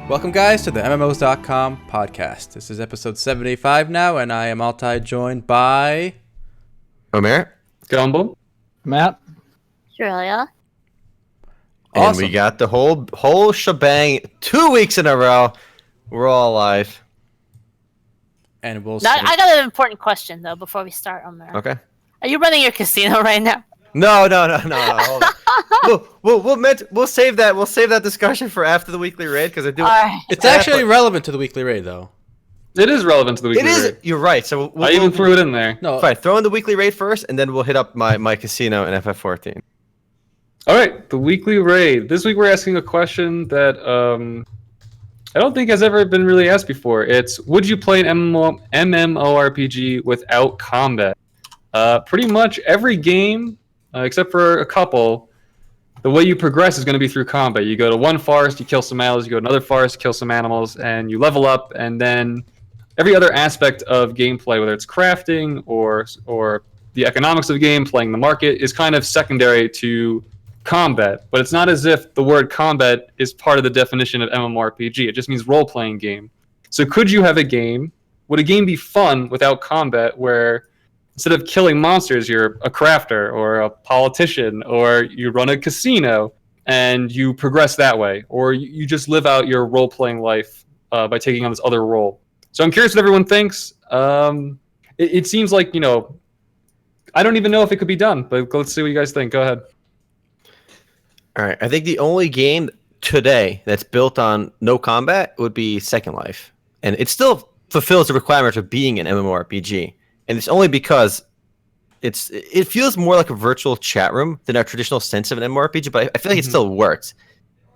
Welcome, guys, to the MMOs.com podcast. This is episode 75 now, and I am Altay, joined by... Omer. Gumble. Matt. Australia. And Awesome. we got the whole shebang 2 weeks in a row. We're all alive. And we'll Now, see. I got an important question, though, before we start, Omer. Okay. Are you running your casino right now? No. Hold on. We'll save that. We'll save that discussion for after the weekly raid because I do. All right. It's actually relevant to the weekly raid, though. It is relevant to the weekly It is. raid. You're right. So I even threw it in there. No, Fine. Throw in the weekly raid first, and then we'll hit up my casino in FF14. All right, the weekly raid. This week we're asking a question that I don't think has ever been really asked before. It's, would you play an MMORPG without combat? Pretty much every game, except for a couple, the way you progress is going to be through combat. You go to one forest, you kill some animals, you go to another forest, kill some animals, and you level up, and then every other aspect of gameplay, whether it's crafting or the economics of the game, playing the market, is kind of secondary to combat. But it's not as if the word combat is part of the definition of MMORPG. It just means role-playing game. So could you have a game? Would a game be fun without combat where instead of killing monsters, you're a crafter or a politician, or you run a casino and you progress that way, or you just live out your role-playing life by taking on this other role? So I'm curious what everyone thinks. It seems like, I don't even know if it could be done, but let's see what you guys think. Go ahead. All right. I think the only game today that's built on no combat would be Second Life, and it still fulfills the requirements of being an MMORPG. And it's only because it feels more like a virtual chat room than our traditional sense of an MMORPG, but I feel like it still works.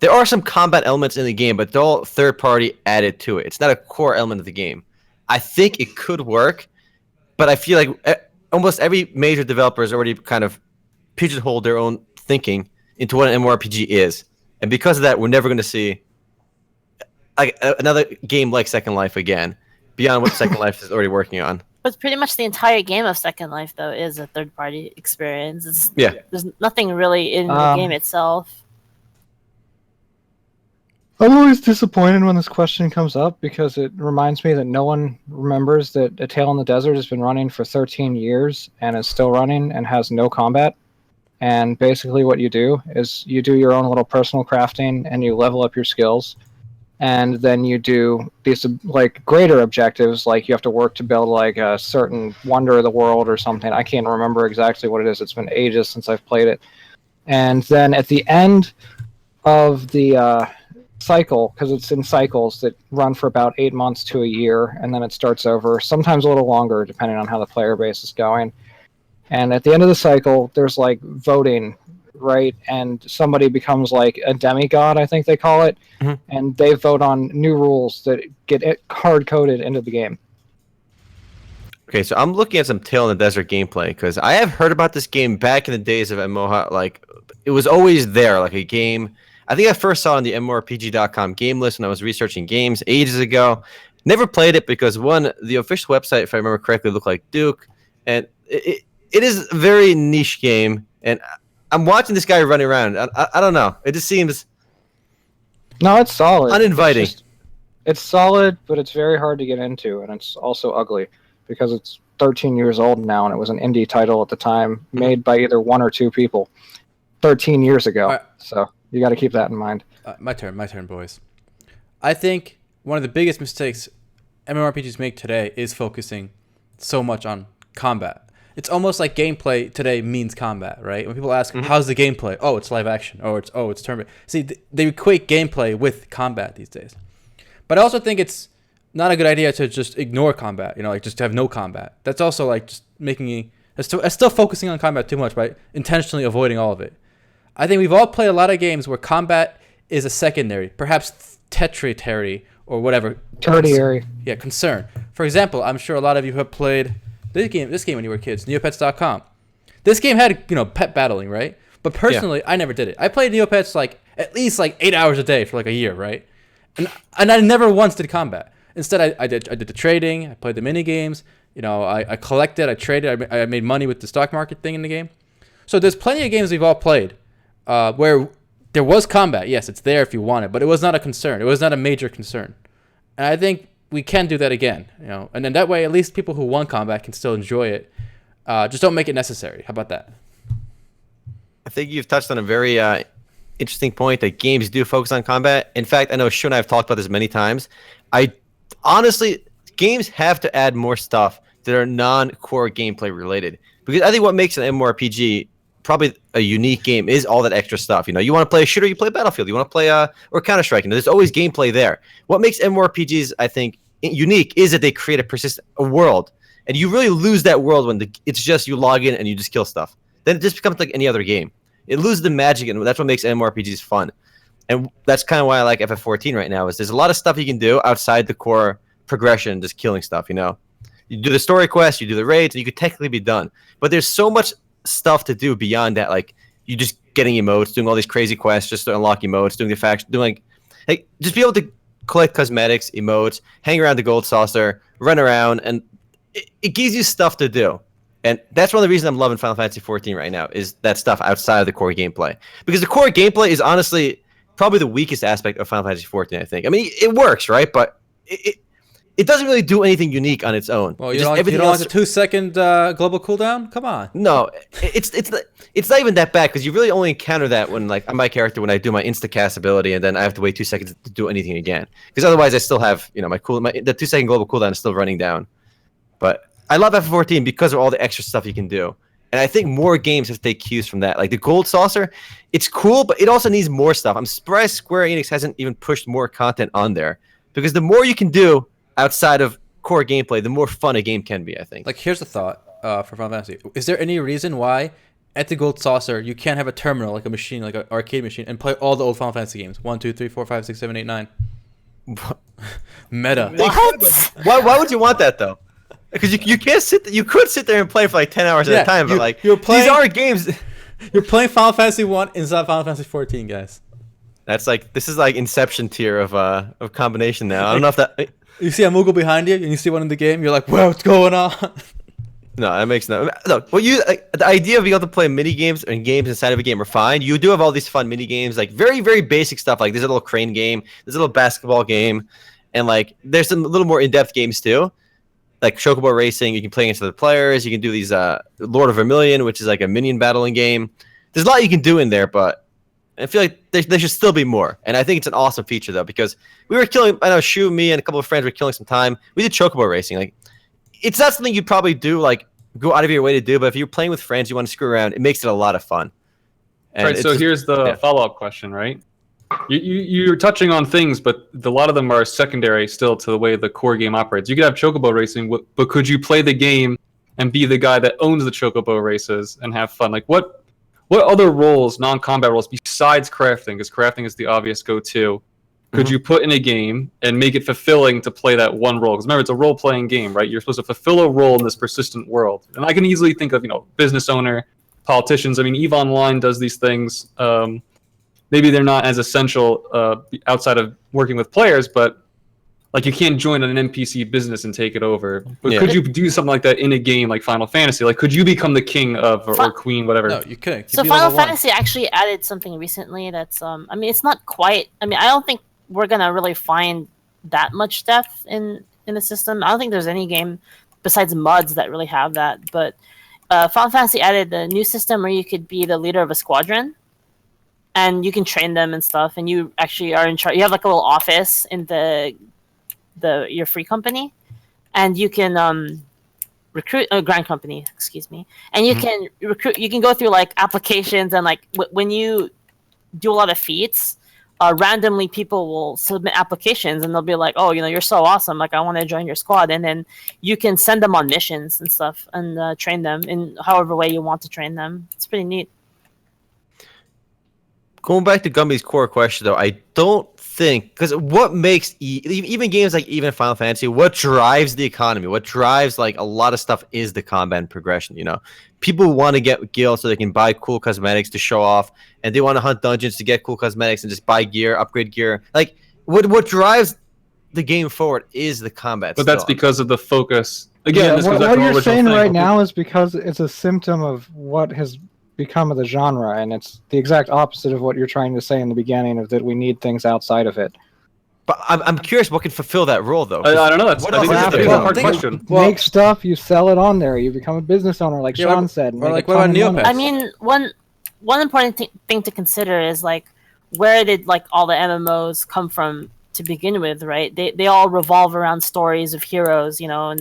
There are some combat elements in the game, but they're all third-party added to it. It's not a core element of the game. I think it could work, but I feel like almost every major developer has already kind of pigeonholed their own thinking into what an MMORPG is. And because of that, we're never going to see another game like Second Life again, beyond what Second Life is already working on. But pretty much the entire game of Second Life, though, is a third-party experience. There's nothing really in the game itself. I'm always disappointed when this question comes up because it reminds me that no one remembers that A Tale in the Desert has been running for 13 years and is still running and has no combat. And basically what you do is you do your own little personal crafting and you level up your skills. And then you do these greater objectives, like you have to work to build a certain wonder of the world or something. I can't remember exactly what it is. It's been ages since I've played it. And then at the end of the cycle, because it's in cycles that run for about 8 months to a year, and then it starts over, sometimes a little longer, depending on how the player base is going. And at the end of the cycle, there's voting, right? And somebody becomes a demigod, I think they call it, and they vote on new rules that get hard-coded into the game. Okay, so I'm looking at some Tale in the Desert gameplay because I have heard about this game back in the days of MMO. It was always there, like a game. I think I first saw it on the MMORPG.com game list when I was researching games ages ago. Never played it because, one, the official website, if I remember correctly, looked like Duke, and it is a very niche game, and I'm watching this guy running around. I don't know. It just seems... No, it's solid. Uninviting. It's solid, but it's very hard to get into, and it's also ugly because it's 13 years old now, and it was an indie title at the time, made by either one or two people 13 years ago. So you got to keep that in mind. My turn, boys. I think one of the biggest mistakes MMORPGs make today is focusing so much on combat. It's almost like gameplay today means combat, right? When people ask, how's the gameplay? Oh, it's live action. It's turn-based. See, they equate gameplay with combat these days. But I also think it's not a good idea to just ignore combat, just to have no combat. That's also just making still focusing on combat too much by intentionally avoiding all of it. I think we've all played a lot of games where combat is a secondary, perhaps tertiary or whatever. Tertiary. Yeah, concern. For example, I'm sure a lot of you have played this game when you were kids, Neopets.com. This game had, pet battling, right? But personally, I never did it. I played Neopets at least 8 hours a day for a year, right? And I never once did combat. Instead, I did the trading, I played the mini games, I collected, I traded, I made money with the stock market thing in the game. So there's plenty of games we've all played where there was combat. Yes, it's there if you want it, but it was not a concern. It was not a major concern. And I think we can do that again, and then that way, at least people who want combat can still enjoy it. Just don't make it necessary. How about that? I think you've touched on a very interesting point that games do focus on combat. In fact, I know Shu and I have talked about this many times. Honestly, games have to add more stuff that are non-core gameplay related. Because I think what makes an MMORPG probably a unique game is all that extra stuff. You want to play a shooter, you play Battlefield. You want to play or Counter-Strike. There's always gameplay there. What makes MMORPGs, I think, unique is that they create a world. And you really lose that world when it's just you log in and you just kill stuff. Then it just becomes like any other game. It loses the magic, and that's what makes MMORPGs fun. And that's kind of why I like FF14 right now, is there's a lot of stuff you can do outside the core progression, just killing stuff, You do the story quests, you do the raids, and you could technically be done. But there's so much stuff to do beyond that, like you just getting emotes, doing all these crazy quests just to unlock emotes, doing the faction, doing like just be able to collect cosmetics, emotes, hang around the gold saucer, run around, and it gives you stuff to do. And that's one of the reasons I'm loving Final Fantasy XIV right now, is that stuff outside of the core gameplay. Because the core gameplay is honestly probably the weakest aspect of Final Fantasy XIV, I think. I mean, it works, right? But it doesn't really do anything unique on its own. Well, you don't like a 2-second global cooldown? Come on. No, it's not even that bad, because you really only encounter that when, like, on my character, when I do my insta-cast ability, and then I have to wait 2 seconds to do anything again. Because otherwise I still have, the 2-second global cooldown is still running down. But I love FF14 because of all the extra stuff you can do. And I think more games have to take cues from that. Like the Gold Saucer, it's cool, but it also needs more stuff. I'm surprised Square Enix hasn't even pushed more content on there. Because the more you can do outside of core gameplay, the more fun a game can be, I think. Like, here's a thought for Final Fantasy. Is there any reason why at the Gold Saucer you can't have a terminal, like a machine, like an arcade machine, and play all the old Final Fantasy games? 1, 2, 3, 4, 5, 6, 7, 8, 9. Meta. What? Why would you want that, though? Because you can't you could sit there and play for like 10 hours at a time, but these are games. You're playing Final Fantasy 1 inside Final Fantasy 14, guys. This is like Inception tier of combination now. I don't know if that. You see a Moogle behind you, and you see one in the game. You're like, what's going on? No, that makes no. Look, the idea of being able to play mini games and games inside of a game are fine. You do have all these fun mini games, like very very basic stuff. Like there's a little crane game, there's a little basketball game, and like there's some little more in-depth games too. Like Chocobo Racing, you can play against other players. You can do these Lord of Vermilion, which is like a minion battling game. There's a lot you can do in there, but I feel like there should still be more. And I think it's an awesome feature, though, because we were killing, I know Shu, me, and a couple of friends were killing some time. We did Chocobo Racing. Like, it's not something you'd probably do, like, go out of your way to do, but if you're playing with friends, you want to screw around, it makes it a lot of fun. And right, so here's the follow-up question, right? You're touching on things, but a lot of them are secondary still to the way the core game operates. You could have Chocobo Racing, but could you play the game and be the guy that owns the Chocobo races and have fun? Like, what other roles, non-combat roles, besides crafting, because crafting is the obvious go-to, could you put in a game and make it fulfilling to play that one role? Because remember, it's a role-playing game, right? You're supposed to fulfill a role in this persistent world. And I can easily think of, business owner, politicians. I mean, EVE Online does these things. Maybe they're not as essential outside of working with players, but like you can't join an NPC business and take it over. But could you do something like that in a game like Final Fantasy? Like, could you become the king of or queen, whatever? No, you couldn't. So Final Fantasy actually added something recently that's, I mean, it's not quite. I mean, I don't think we're gonna really find that much depth in the system. I don't think there's any game besides MUDs that really have that. But Final Fantasy added a new system where you could be the leader of a squadron. And you can train them and stuff, and you actually are in charge. You have like a little office in your free company, and you can recruit a grand company, excuse me, and you can recruit. You can go through like applications, and like when you do a lot of feats, randomly people will submit applications, and they'll be like, "Oh, you're so awesome! Like I want to join your squad," and then you can send them on missions and stuff, and train them in however way you want to train them. It's pretty neat. Going back to Gumby's core question, though, I don't think, because what makes even games like even Final Fantasy, what drives the economy, what drives like a lot of stuff is the combat and progression. People want to get guild so they can buy cool cosmetics to show off, and they want to hunt dungeons to get cool cosmetics and just buy gear, upgrade gear. Like what drives the game forward is the combat. But that's because of the focus. Again, what you're saying right now is because it's a symptom of what has become the genre, and it's the exact opposite of what you're trying to say in the beginning of that we need things outside of it. But I'm curious what can fulfill that role, though. I don't know. I think else that's is a there? hard question. Well- Make stuff, you sell it on there, you become a business owner, like Yeah, Sean or- said. or make like a what ton about of money. Neopets? I mean, one important thing to consider is like, where did like all the MMOs come from to begin with, right? They all revolve around stories of heroes, you know,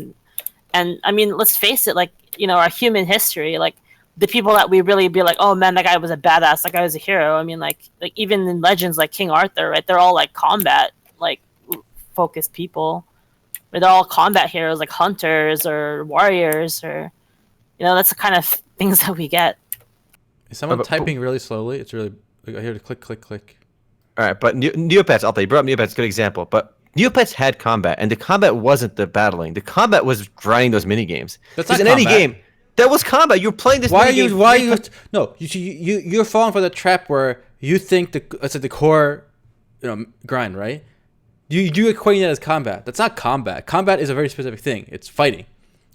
and I mean, let's face it, like, you know, our human history, like the people that we really be like, oh man, that guy was a badass, that guy was a hero. I mean, like even in legends like King Arthur, right? They're all like combat like focused people. Or they're all combat heroes like hunters or warriors, or you know, that's the kind of things that we get. Is someone But- typing really slowly? It's really like, I hear the click, click, click. All right, but Neopets, Altay, you brought up Neopets, good example. But Neopets had combat, and the combat wasn't the battling. The combat was grinding those mini games. That's Because not in any combat. game, that was combat. You're playing this. Why are minigame you? Why are three you? ti- No, you're falling for the trap where you think let's say the core, you know, grind, right? You equating that as combat. That's not combat. Combat is a very specific thing. It's fighting.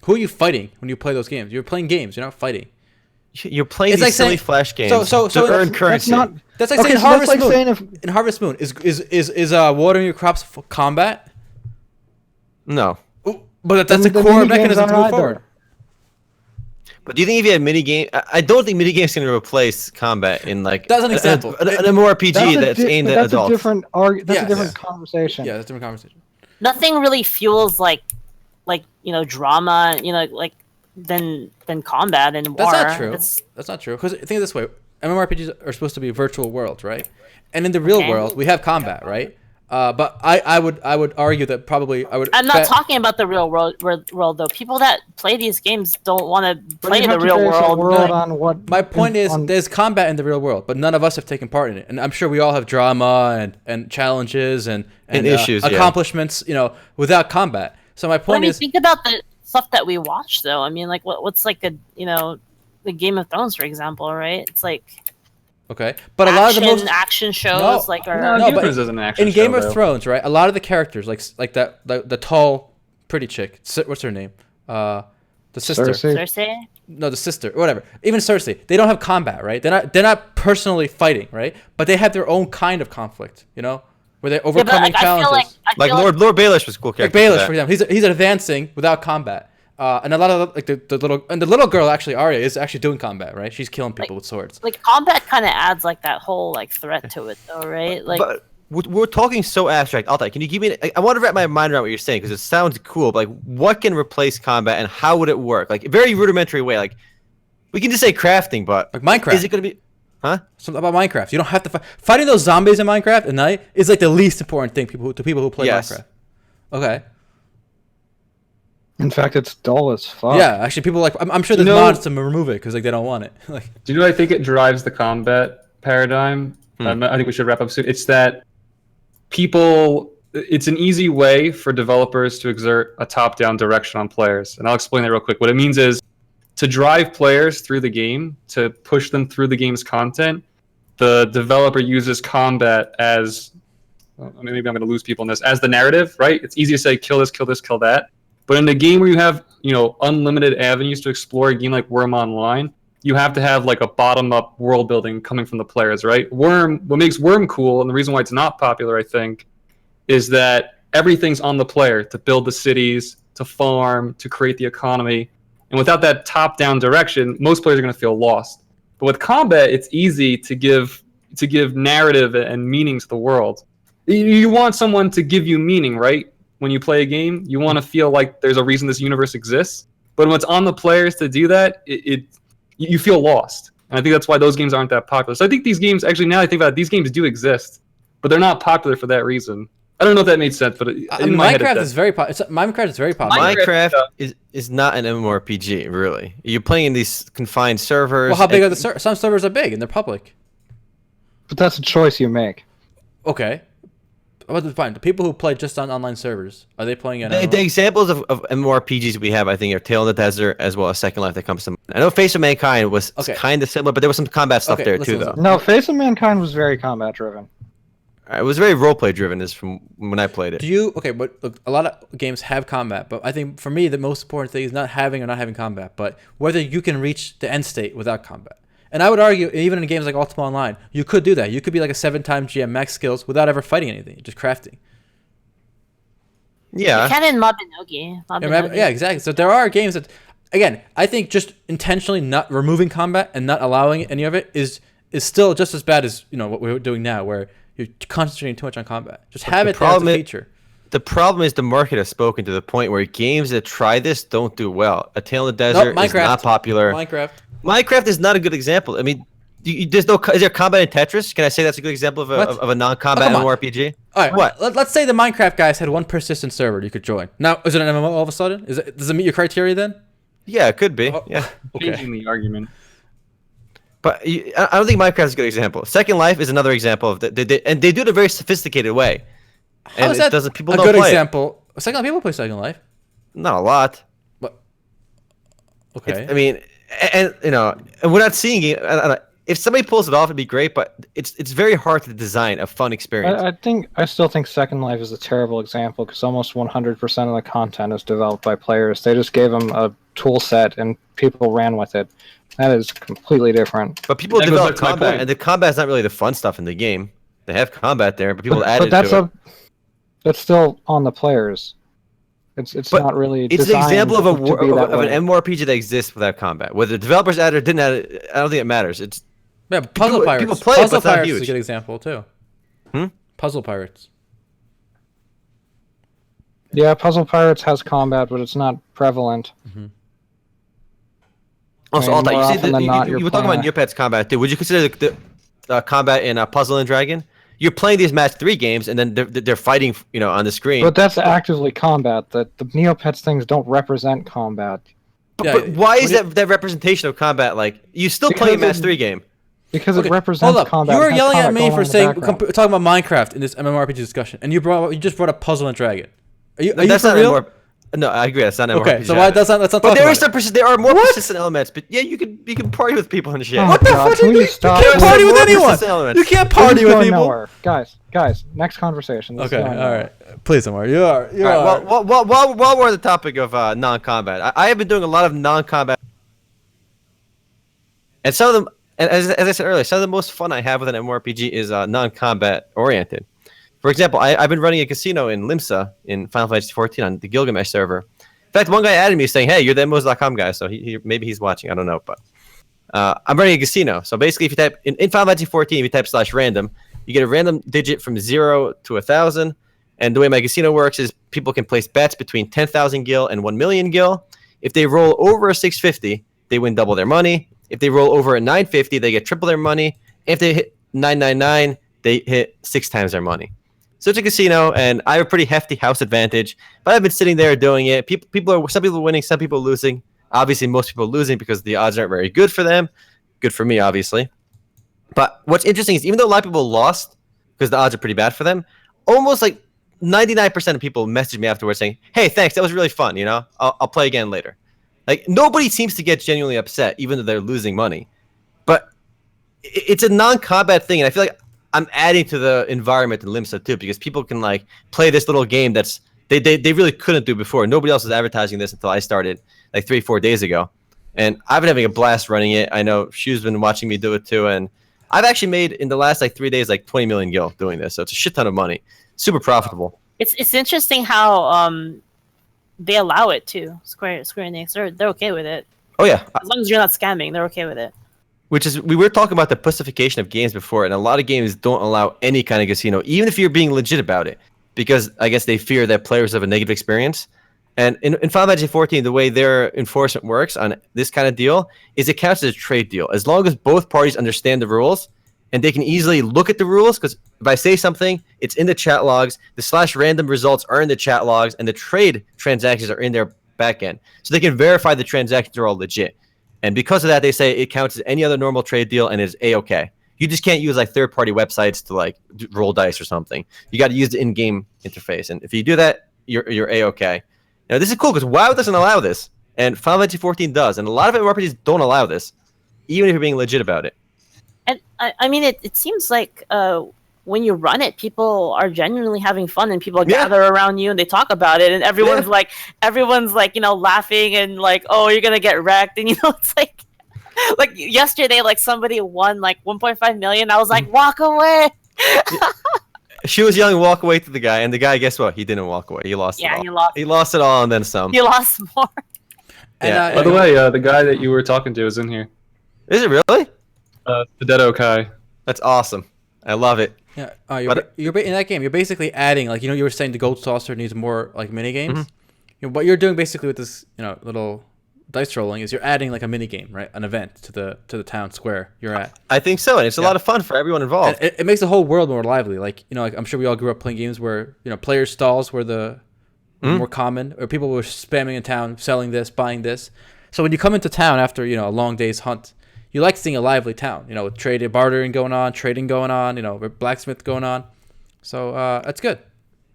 Who are you fighting when you play those games? You're playing games. You're not fighting. You're playing It's these like silly saying- flash games so to earn that's currency. That's not. That's like Okay, saying so that's Harvest like Moon. saying if In Harvest Moon, is watering your crops combat? No. But that's then the the core mini games mechanism to aren't move forward. either. But do you think if you had mini game, I don't think mini games can replace combat in like That's an example. an MMORPG that's aimed at that's adults. a different that's Yes. a different Yeah. conversation. Yeah, that's a different conversation. Nothing really fuels like you know, drama, you know, like than combat and war. That's not true. It's- That's not true. Because think of it this way: MMORPGs are supposed to be virtual worlds, right? And in the real Okay. world, we have combat, right? But I would argue that probably I would. I'm not bet- talking about the real world though. People that play these games don't want to But play you the have to real base a world. world No. on what My point is, on- there's combat in the real world, but none of us have taken part in it. And I'm sure we all have drama and challenges and issues, yeah. accomplishments, you know, without combat. So my Well, I point mean, is, think about the stuff that we watch though. I mean, like what's like a, you know, the Game of Thrones, for example, right? It's like okay, but a lot of the most action shows No. like are No, No, Game but of Thrones is an action in Game show, of though. Thrones, right? A lot of the characters, like that, the tall, pretty chick. What's her name? The sister. Cersei. Cersei. No, the sister. Whatever. Even Cersei. They don't have combat, right? They're not personally fighting, right? But they have their own kind of conflict. You know, where they're Yeah, but overcoming like, challenges. Like feel Lord Baelish was a cool Like character. Baelish, for for that. example, he's advancing without combat. And a lot of like the little girl actually Arya is actually doing combat, right? She's killing people with swords. like combat kind of adds like that whole like threat to it though, right? Like But we're talking so abstract. Altai, can you give me? I want to wrap my mind around what you're saying because it sounds cool. But like, what can replace combat and how would it work? Like, very rudimentary way. Like, we can just say crafting, but Like Minecraft. is it going to be? Huh? Something about Minecraft. You don't have to fighting those zombies in Minecraft at night is like the least important thing to people who play Yes. Minecraft. Okay. In fact, it's dull as fuck. Yeah, actually, people like. I'm sure Do you there's know- mods to remove it because like they don't want it. Like, Do you know what I think it drives the combat paradigm? I think we should wrap up soon. It's that people. It's an easy way for developers to exert a top-down direction on players, and I'll explain that real quick. What it means is to drive players through the game, to push them through the game's content. The developer uses combat as maybe I'm going to lose people in this as the narrative, right? It's easy to say kill this, kill this, kill that. But in a game where you have, you know, unlimited avenues to explore, a game like Worm Online, you have to have like a bottom-up world building coming from the players, right? Worm, what makes Worm cool, and the reason why it's not popular, I think, is that everything's on the player to build the cities, to farm, to create the economy. And without that top-down direction, most players are going to feel lost. But with combat, it's easy to give narrative and meaning to the world. You want someone to give you meaning, right? When you play a game, you want to feel like there's a reason this universe exists. But when it's on the players to do that, you feel lost. And I think that's why those games aren't that popular. So I think these games, actually, now I think about it, these games do exist, but they're not popular for that reason. I don't know if that made sense, but in my head, it Minecraft does. is very Minecraft is very popular. Minecraft- Minecraft is not an MMORPG, really. You're playing in these confined servers. Well, how big and- are the some servers are big and they're public. But that's a choice you make. Okay. About the fine. The people who play just on online servers, are they playing at The examples of MMORPGs we have, I think, are Tale in the Desert as well as Second Life that comes to mind. I know Face of Mankind was Okay. kind of similar, but there was some combat stuff Okay, there listen, too, though. listen. No, Face of Mankind was very combat driven. It was very roleplay driven, is from when I played it. Do you but look, a lot of games have combat, but I think for me the most important thing is not having or not having combat, but whether you can reach the end state without combat. And I would argue, even in games like Ultima Online, you could do that. You could be like a 7-time GM max skills without ever fighting anything, just crafting. Yeah. You can in Mabinogi. Yeah, exactly. So there are games that, again, I think just intentionally not removing combat and not allowing any of it is still just as bad as what we're doing now, where you're concentrating too much on combat. Just have it there as a feature. The problem is the market has spoken to the point where games that try this don't do well. A Tale in the Desert is not popular. Minecraft is not a good example. I mean, there's no. Is there combat in Tetris? Can I say that's a good example of a non-combat MMORPG? All right. What? Let's say the Minecraft guys had one persistent server you could join. Now, is it an MMO all of a sudden? Does it meet your criteria then? Yeah, it could be. Oh, yeah. Okay. Changing the argument. But I don't think Minecraft is a good example. Second Life is another example of that. And they do it in a very sophisticated way. How is that a good example? Second Life, people play Second Life. Not a lot. But okay. I mean, and we're not seeing it. If somebody pulls it off, it'd be great. But it's very hard to design a fun experience. I still think Second Life is a terrible example because almost 100% of the content is developed by players. They just gave them a tool set and people ran with it. That is completely different. But people develop combat, and the combat's not really the fun stuff in the game. They have combat there, but people added to it. That's still on the players. It's not really. It's an example of an MMORPG that exists without combat. Whether the developers added or didn't add it, I don't think it matters. Puzzle Pirates. People play Puzzle it, but Pirates it's not is a huge. good example too. Puzzle Pirates. Yeah, Puzzle Pirates has combat, but it's not prevalent. Also, I mean, Altay, you were talking about Neopets combat too. Would you consider the combat in Puzzle and Dragon? You're playing these match 3 games, and then they're fighting, on the screen. But that's actively combat. The Neopets things don't represent combat. But why is that representation of combat like you still play a match 3 game? Because it represents combat. You were yelling at me for talking about Minecraft in this MMORPG discussion, and you just brought up Puzzle and Dragon. Are you for real? No, I agree. That's not an okay. MMORPG. So why that's not? But there are more persistent elements. But yeah, you can party with people and shit. What the fuck? You can't party with anyone. You can't party with people. Nowhere. Guys, next conversation. Okay, all right. Please, Omer. You are. While we're on the topic of non-combat, I have been doing a lot of non-combat, and some of them, as I said earlier, some of the most fun I have with an MMORPG is non-combat oriented. For example, I've been running a casino in Limsa in Final Fantasy 14 on the Gilgamesh server. In fact, one guy added me saying, "Hey, you're the MMOs.com guy," so maybe he's watching. I don't know, but I'm running a casino. So basically, if you type in Final Fantasy 14, if you type /random, you get a random digit from 0 to 1,000. And the way my casino works is people can place bets between 10,000 gil and 1 million gil. If they roll over a 650, they win double their money. If they roll over a 950, they get triple their money. If they hit 999, they hit 6 times their money. So it's a casino, and I have a pretty hefty house advantage. But I've been sitting there doing it. Some people are winning, some people are losing. Obviously, most people are losing because the odds aren't very good for them. Good for me, obviously. But what's interesting is even though a lot of people lost because the odds are pretty bad for them, almost like 99% of people message me afterwards saying, "Hey, thanks, that was really fun. I'll play again later." Like nobody seems to get genuinely upset, even though they're losing money. But it's a non-combat thing, and I feel like I'm adding to the environment in Limsa too, because people can like play this little game that's they really couldn't do before. Nobody else was advertising this until I started like 3-4 days ago, and I've been having a blast running it. I know Shu's been watching me do it too, and I've actually made in the last like 3 days like 20 million gil doing this, so it's a shit ton of money. Super profitable. It's interesting how they allow it too. Square Enix, they're okay with it. Oh yeah, as long as you're not scamming, they're okay with it. Which is, we were talking about the pussification of games before, and a lot of games don't allow any kind of casino, even if you're being legit about it, because I guess they fear that players have a negative experience. And in Final Fantasy 14, the way their enforcement works on this kind of deal is it counts as a trade deal. As long as both parties understand the rules, and they can easily look at the rules, because if I say something, it's in the chat logs, the /random results are in the chat logs, and the trade transactions are in their backend. So they can verify the transactions are all legit. And because of that, they say it counts as any other normal trade deal and is A-okay. You just can't use like third-party websites to like roll dice or something. You got to use the in-game interface. And if you do that, you're A-okay. Now, this is cool because WoW doesn't allow this, and Final Fantasy 14 does. And a lot of MMORPGs don't allow this, even if you're being legit about it. And I mean, it seems like when you run it, people are genuinely having fun, and people gather around you and they talk about it, and everyone's like, laughing and like, oh, you're gonna get wrecked, and it's like, Like yesterday, like somebody won like 1.5 million. I was like, walk away. She was yelling, "Walk away!" to the guy, and the guy, guess what? He didn't walk away. He lost. Yeah, it all. he lost. He lost it all, and then some. He lost more. And, Yeah. By the way, the guy that you were talking to is in here. Is it really? The Dead Okai. That's awesome. I love it. Yeah, But- you're in that game. You're basically adding, like, you were saying the Gold Saucer needs more like mini games. What you're doing basically with this, little dice rolling is you're adding like a mini game, right? An event to the town square you're at. I think so, and it's a lot of fun for everyone involved. And it makes the whole world more lively. Like, like I'm sure we all grew up playing games where player stalls were the more common, or people were spamming in town, selling this, buying this. So when you come into town after a long day's hunt, you like seeing a lively town, with trade, bartering going on, trading going on, with blacksmith going on. So that's good.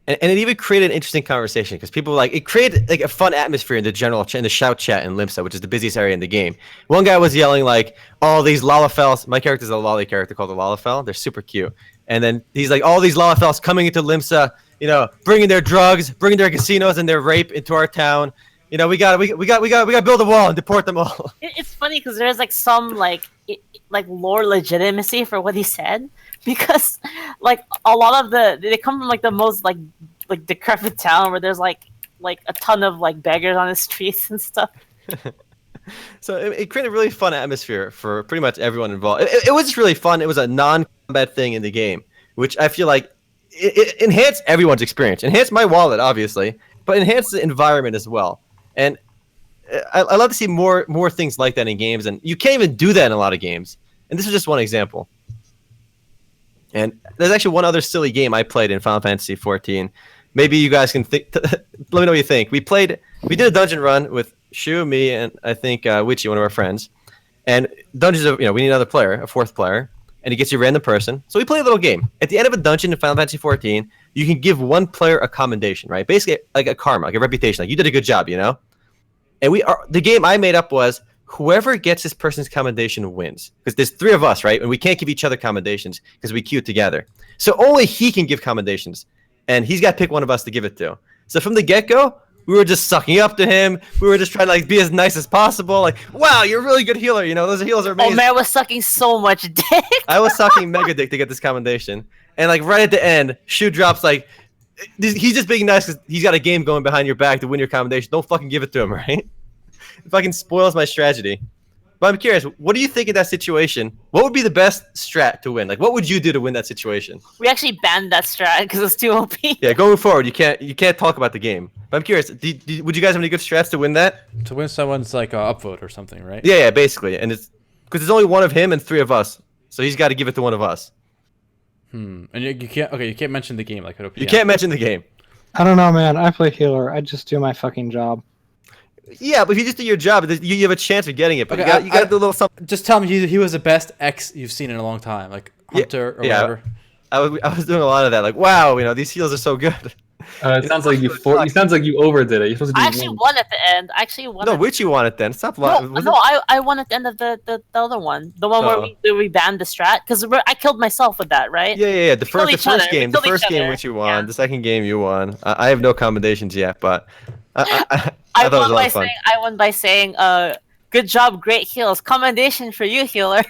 And it even created an interesting conversation because people it created like a fun atmosphere in the in the shout chat in Limsa, which is the busiest area in the game. One guy was yelling like, "All these Lalafels." My character's a lolly character called the Lalafel. They're super cute. And then he's like, "All these Lalafels coming into Limsa, bringing their drugs, bringing their casinos and their rape into our town. We got to build a wall and deport them all." It's funny because there's like some like lore legitimacy for what he said, because like a lot of they come from like the most like decrepit town where there's like a ton of like beggars on the streets and stuff. So it created a really fun atmosphere for pretty much everyone involved. It was just really fun. It was a non-combat thing in the game, which I feel like it enhanced everyone's experience. Enhanced my wallet, obviously, but enhanced the environment as well. And I love to see more things like that in games, and you can't even do that in a lot of games. And this is just one example. And there's actually one other silly game I played in Final Fantasy XIV. Maybe you guys can think. Let me know what you think. We did a dungeon run with Shu, me, and I think Witchy, one of our friends. And dungeons of we need another player, a fourth player, and it gets you a random person. So we play a little game. At the end of a dungeon in Final Fantasy XIV, you can give one player a commendation, right? Basically, like a karma, like a reputation, like you did a good job, And the game I made up was whoever gets this person's commendation wins. Because there's three of us, right? And we can't give each other commendations because we queued together. So only he can give commendations. And he's got to pick one of us to give it to. So from the get-go, we were just sucking up to him. We were just trying to be as nice as possible. Like, wow, you're a really good healer. Those healers are amazing. Omer was sucking so much dick. I was sucking mega dick to get this commendation. And right at the end, Shu drops he's just being nice because he's got a game going behind your back to win your commendation. Don't fucking give it to him, right? It fucking spoils my strategy. But I'm curious, what do you think of that situation? What would be the best strat to win? What would you do to win that situation? We actually banned that strat because it's too OP. Yeah, going forward, you can't talk about the game. But I'm curious, would you guys have any good strats to win that? To win someone's upvote or something, right? Yeah, basically. And it's because there's only one of him and three of us. So he's got to give it to one of us. And you can't mention the game You can't mention the game. I don't know, man. I play healer. I just do my fucking job. Yeah, but if you just do your job, you have a chance of getting it. But Okay, you got to do a little something. Just tell him he was the best X you've seen in a long time, like Hunter or whatever. I was doing a lot of that. Like, wow, these heals are so good. It sounds like it sounds like you overdid it. You're supposed to do I actually won at the end. No, which you won it then? Stop lying. I won at the end of the other one. The one where we banned the strat. Because I killed myself with that, right? Yeah. The first game which you won. Yeah. The second game you won. I have no commendations yet, but I I thought it was a lot of fun. I won by saying, good job, great heals. Commendation for you, healer.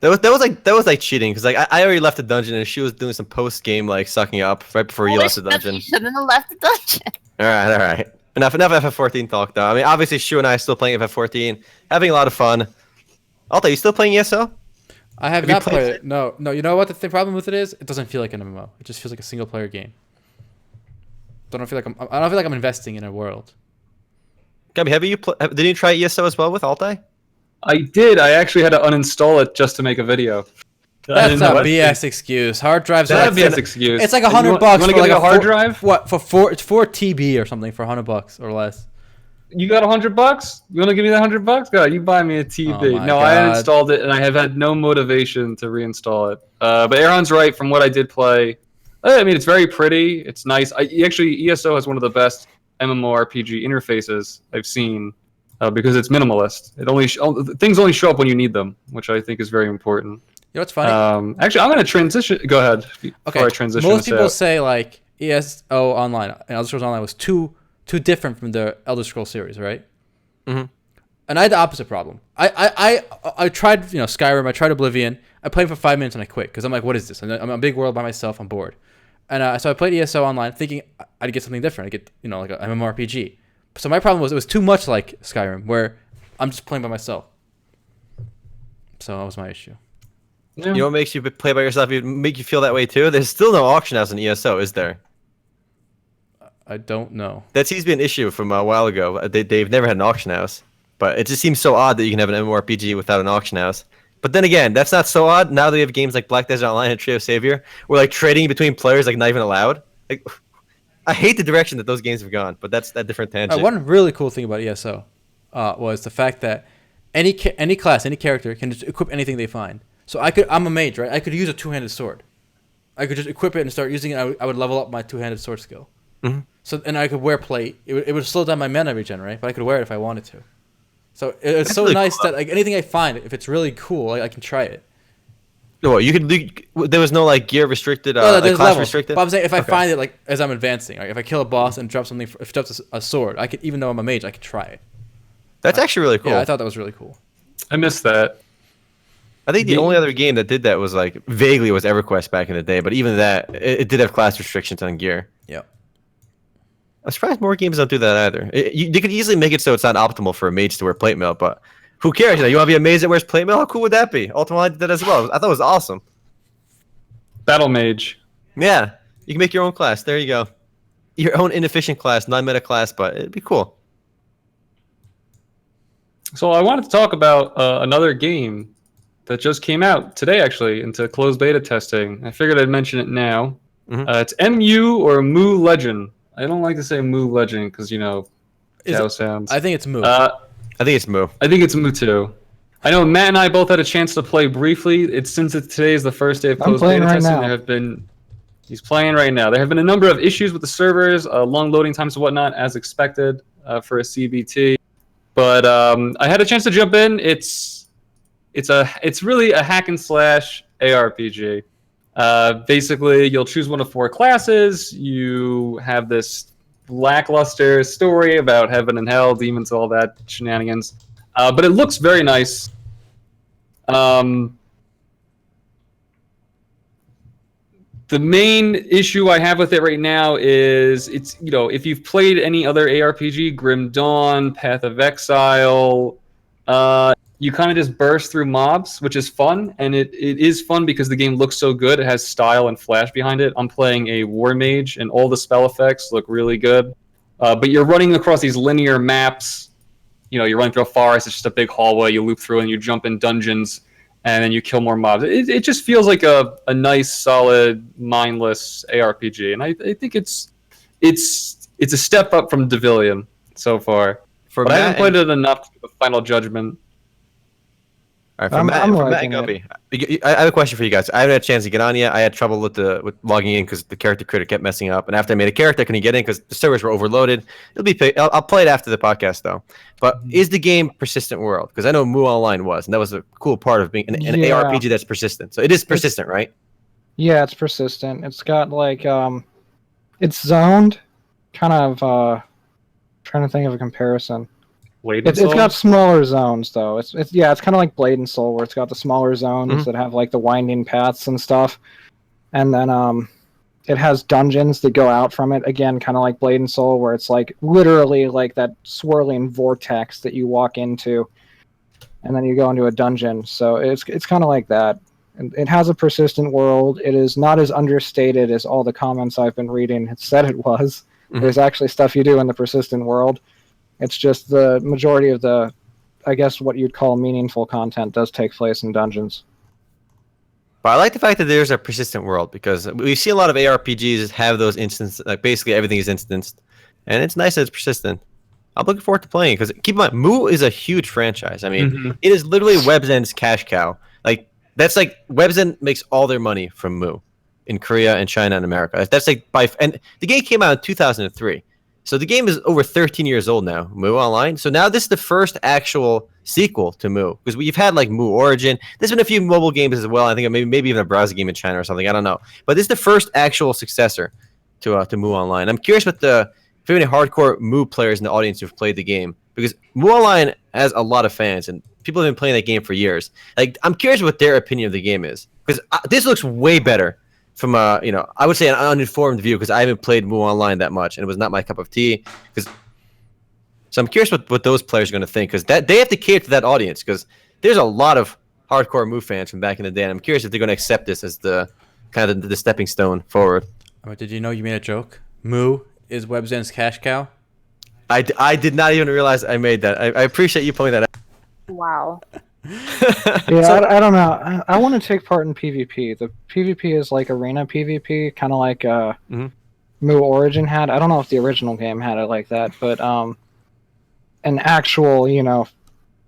That was like cheating because I already left the dungeon and she was doing some post game sucking up right before you left the dungeon. You shouldn't have left the dungeon. All right. Enough FF14 talk though. I mean, obviously Shu and I are still playing FF14, having a lot of fun. Altay, you still playing ESO? I have not played it. No. You know what the problem with it is? It doesn't feel like an MMO. It just feels like a single player game. I don't feel like I'm investing in a world. Gabby, did you try ESO as well with Altay? I did. I actually had to uninstall it just to make a video. That's a BS excuse. Hard drives. That's a BS excuse. It's like $100 You want to get a hard drive? What for? 4 TB or something for $100 or less. You got $100? You want to give me that $100? God, you buy me a TV. No, I uninstalled it and I have had no motivation to reinstall it. But Aaron's right. From what I did play, I mean, it's very pretty. It's nice. Actually, ESO has one of the best MMORPG interfaces I've seen because it's minimalist. Things only show up when you need them, which I think is very important. You know what's funny? Actually, I'm going to transition. Go ahead. Before I transition. Most people say ESO Online and Elder Scrolls Online was too different from the Elder Scrolls series, right? Mm-hmm. And I had the opposite problem. I tried Skyrim. I tried Oblivion. I played for 5 minutes and I quit because I'm like, what is this? I'm in a big world by myself. I'm bored. And so I played ESO online, thinking I'd get something different. I'd get like a MMORPG. So my problem was it was too much like Skyrim, where I'm just playing by myself. So that was my issue. Yeah. You know what makes you play by yourself? It make you feel that way too. There's still no auction house in ESO, is there? I don't know. That seems to be an issue from a while ago. They've never had an auction house, but it just seems so odd that you can have an MMORPG without an auction house. But then again, that's not so odd. Now they have games like Black Desert Online and Trio Savior, where like trading between players like not even allowed. Like, I hate the direction that those games have gone, but that's that different tangent. One really cool thing about ESO was the fact that any class, any character can just equip anything they find. So I'm a mage, right? I could use a two-handed sword. I could just equip it and start using it. I would level up my two-handed sword skill. Mm-hmm. So and I could wear plate. It would slow down my mana regen, right? But I could wear it if I wanted to. So it's so really nice cool. that like anything I find, if it's really cool, I can try it. Well, you could. There was no like gear restricted, No, like there's class levels. restricted. But I'm saying if I Okay. find it like as I'm advancing, like if I kill a boss and drop something, if it drops a sword, I could, even though I'm a mage, I could try it. That's actually really cool. Yeah, I thought that was really cool. I missed that. I think the only other game that did that was like vaguely was EverQuest back in the day, but even that it did have class restrictions on gear. Yeah. I'm surprised more games don't do that either. They could easily make it so it's not optimal for a mage to wear plate mail, but who cares? You want to be a mage that wears plate mail? How cool would that be? Ultimate Online did that as well. I thought it was awesome. Battle Mage. Yeah, you can make your own class. There you go. Your own inefficient class, non-meta class, but it'd be cool. So I wanted to talk about another game that just came out today, actually, into closed beta testing. I figured I'd mention it now. Mhm. It's MU or Moo Legend. I don't like to say Moo Legend because, cow sounds. I think it's Moo. I think it's Moo. I think it's Moo too. I know Matt and I both had a chance to play briefly. Today is the first day of I'm closed playing beta right testing. now. He's playing right now. There have been a number of issues with the servers, long loading times and whatnot, as expected for a CBT. But I had a chance to jump in. It's really a hack and slash ARPG. Basically, you'll choose one of 4 classes. You have this lackluster story about heaven and hell, demons, all that shenanigans. But it looks very nice. The main issue I have with it right now is if you've played any other ARPG, Grim Dawn, Path of Exile, you kind of just burst through mobs, which is fun, and it is fun because the game looks so good. It has style and flash behind it. I'm playing a war mage, and all the spell effects look really good. But you're running across these linear maps. You're running through a forest. It's just a big hallway. You loop through, and you jump in dungeons, and then you kill more mobs. It just feels like a nice, solid, mindless ARPG, and I think it's a step up from Devilian so far. But I haven't played it enough to give a final judgment. All right, from Matt and liking Guppy. I have a question for you guys. I haven't had a chance to get on yet. I had trouble with logging in because the character creator kept messing up. And after I made a character, I couldn't get in because the servers were overloaded. I'll play it after the podcast though. But is the game persistent world? Because I know Moo Online was, and that was a cool part of being an ARPG that's persistent. So it is persistent, right? Yeah, it's persistent. It's got like it's zoned, kind of trying to think of a comparison. It's got smaller zones though. It's kind of like Blade and Soul, where it's got the smaller zones that have like the winding paths and stuff, and then it has dungeons that go out from it. Again, kind of like Blade and Soul, where it's like literally like that swirling vortex that you walk into, and then you go into a dungeon. So it's kind of like that. And it has a persistent world. It is not as understated as all the comments I've been reading had said it was. Mhm. There's actually stuff you do in the persistent world. It's just the majority of the, I guess, what you'd call meaningful content does take place in dungeons. But I like the fact that there's a persistent world because we see a lot of ARPGs have those instances, like basically everything is instanced, and it's nice that it's persistent. I'm looking forward to playing it because keep in mind, Moo is a huge franchise. I mean, it is literally WebZen's cash cow. Like that's like WebZen makes all their money from Moo in Korea and China and America. That's like and the game came out in 2003. So the game is over 13 years old now, Moo Online. So now this is the first actual sequel to Moo, because we've had like Moo Origin. There's been a few mobile games as well. I think maybe even a browser game in China or something. I don't know. But this is the first actual successor to Moo Online. I'm curious if you have any hardcore Moo players in the audience who've played the game, because MMO Online has a lot of fans and people have been playing that game for years. Like, I'm curious what their opinion of the game is, because this looks way better from a, I would say an uninformed view, because I haven't played MMO Online that much and it was not my cup of tea. So I'm curious what those players are going to think, because they have to cater to that audience, because there's a lot of hardcore MMO fans from back in the day, and I'm curious if they're going to accept this as the kind of the stepping stone forward. Oh, did you know you made a joke? Moo is WebZen's cash cow. I did not even realize I made that. I appreciate you pointing that out. Wow. Yeah, I don't know. I want to take part in PvP. The PvP is like arena PvP, kind of like Moo Origin had. I don't know if the original game had it like that, but an actual,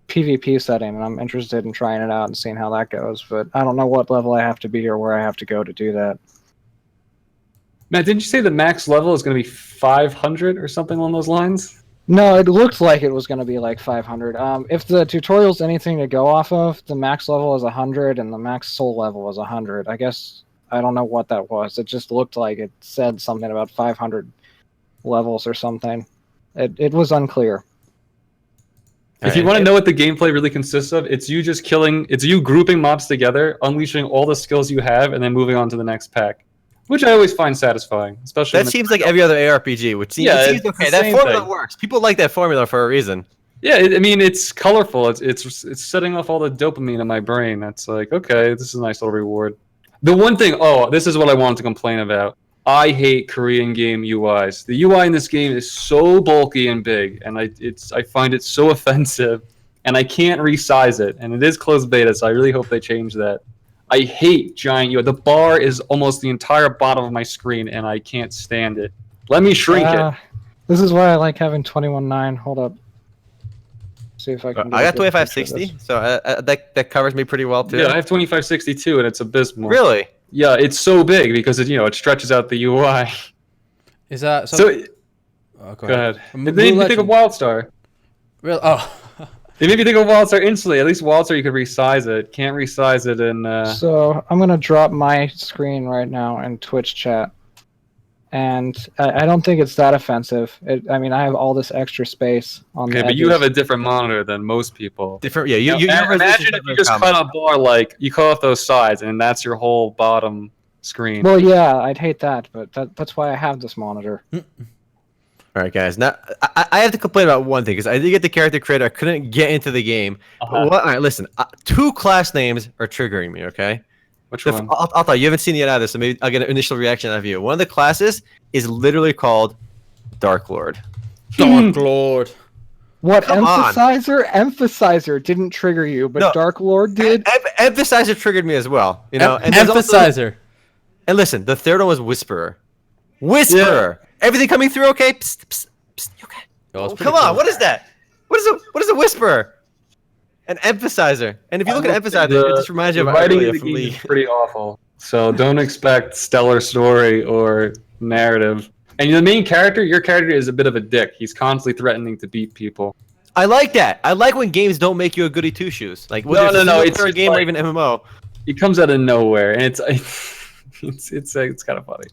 PvP setting, and I'm interested in trying it out and seeing how that goes. But I don't know what level I have to be or where I have to go to do that. Matt, didn't you say the max level is going to be 500 or something along those lines? No, it looked like it was going to be like 500. If the tutorial's anything to go off of, the max level is 100 and the max soul level is 100. I guess I don't know what that was. It just looked like it said something about 500 levels or something. It was unclear. If you want to know what the gameplay really consists of, it's you grouping mobs together, unleashing all the skills you have, and then moving on to the next pack. Which I always find satisfying, especially. That seems like every other ARPG, which seems okay. That formula works. People like that formula for a reason. Yeah, it's colorful. It's setting off all the dopamine in my brain. It's like, okay, this is a nice little reward. The one thing, this is what I wanted to complain about. I hate Korean game UIs. The UI in this game is so bulky and big, and I find it so offensive, and I can't resize it. And it is closed beta, so I really hope they change that. I hate giant UI. The bar is almost the entire bottom of my screen, and I can't stand it. Let me shrink it. This is why I like having 21.9. Hold up. See if I can. I got 2560, so that covers me pretty well too. Yeah, I have 2562, and it's abysmal. Really? Yeah, it's so big because it stretches out the UI. Is that so? Go ahead. They made me think of WildStar. Real? Oh. They made me think of WildStar instantly. At least WildStar you could resize it. Can't resize it in. So I'm gonna drop my screen right now in Twitch chat, and I don't think it's that offensive. I have all this extra space on. Okay, but you have a different monitor than most people. Different, yeah. You imagine if you just cut a bar, like you cut off those sides, and that's your whole bottom screen. Well, yeah, I'd hate that, but that's why I have this monitor. All right, guys. Now I have to complain about one thing, because I did get the character creator. I couldn't get into the game. All right, listen. 2 class names are triggering me. Okay. Which one? I'll tell you. You haven't seen it yet either, so maybe I'll get an initial reaction out of you. One of the classes is literally called Dark Lord. Dark Lord. What, Emphasizer didn't trigger you, but no, Dark Lord did? Emphasizer triggered me as well. And Emphasizer. And listen, the third one was Whisperer. Whisperer. Yeah. Everything coming through okay? Psst, psst, psst, okay. Come on, what is that? What is a Whisperer? An Emphasizer. And if you look at Emphasizer, it just reminds you of writing in the game is pretty awful. So don't expect stellar story or narrative. And the main character, your character is a bit of a dick. He's constantly threatening to beat people. I like that. I like when games don't make you a goody two shoes. Like no, it's a game or even MMO. It comes out of nowhere, and it's kind of funny.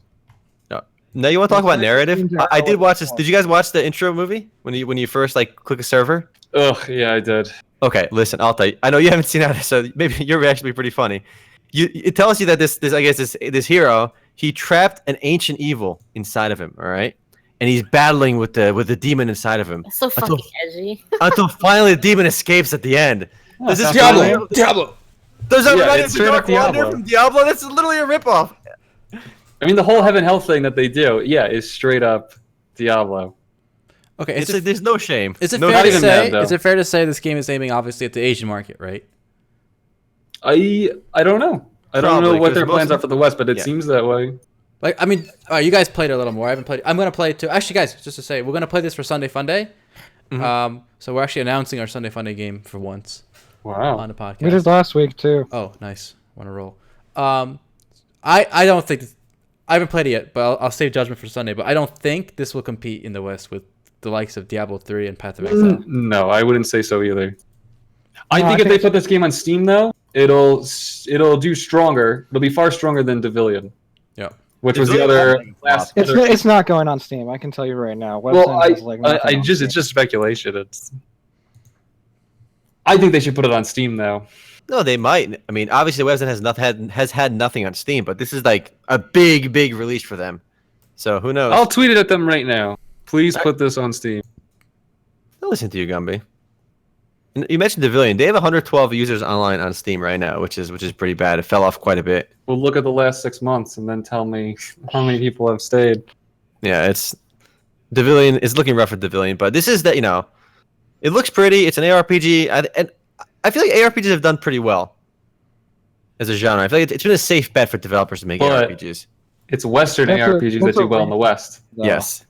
Now you want to talk about narrative? I did watch this. Did you guys watch the intro movie when you first click a server? Ugh, yeah, I did. Okay, listen, I'll tell you. I know you haven't seen that, so maybe your reaction will be pretty funny. It tells you that this hero, he trapped an ancient evil inside of him. All right, and he's battling with the demon inside of him. It's so fucking edgy. Until finally the demon escapes at the end. Oh, this is Diablo. Does that remind you of the Dark Wanderer from Diablo? That's literally a ripoff. I mean, the whole Heaven Hell thing that they do, is straight up Diablo. Okay, there's no shame. Is it fair to say this game is aiming obviously at the Asian market, right? I don't know. I don't know what their plans are for the West, but it seems that way. Like, I mean, you guys played it a little more. I haven't played it. I'm gonna play it too. Actually, guys, just to say, we're gonna play this for Sunday Funday. Mm-hmm. So we're actually announcing our Sunday Funday game for once. Wow. On the podcast. We did last week too. Oh, nice. Want to roll? I don't think I haven't played it yet, but I'll save judgment for Sunday. But I don't think this will compete in the West with the likes of Diablo 3 and Path of Exile. No, I wouldn't say so either. I think if they put this game on Steam, though, it'll do stronger. It'll be far stronger than Devilion. Yeah. which was There's the really other nothing last. flop. It's not going on Steam. I can tell you right now. Well, Webzen has, like, nothing on it's Steam. just speculation. I think they should put it on Steam though. No, they might. I mean, obviously, Webzen has had nothing on Steam, but this is like a big release for them. So who knows? I'll tweet it at them right now. Please put this on Steam. I'll listen to you, Gumby. And you mentioned Devilian. They have 112 users online on Steam right now, which is pretty bad. It fell off quite a bit. We'll look at the last 6 months and then tell me how many people have stayed. Yeah, it's Devilian is looking rough for Devilian, but this is that it looks pretty. It's an ARPG, and I feel like ARPGs have done pretty well as a genre. I feel like it's been a safe bet for developers to make But- ARPGs. It's Western That's ARPGs that do well in the West. though. Yes,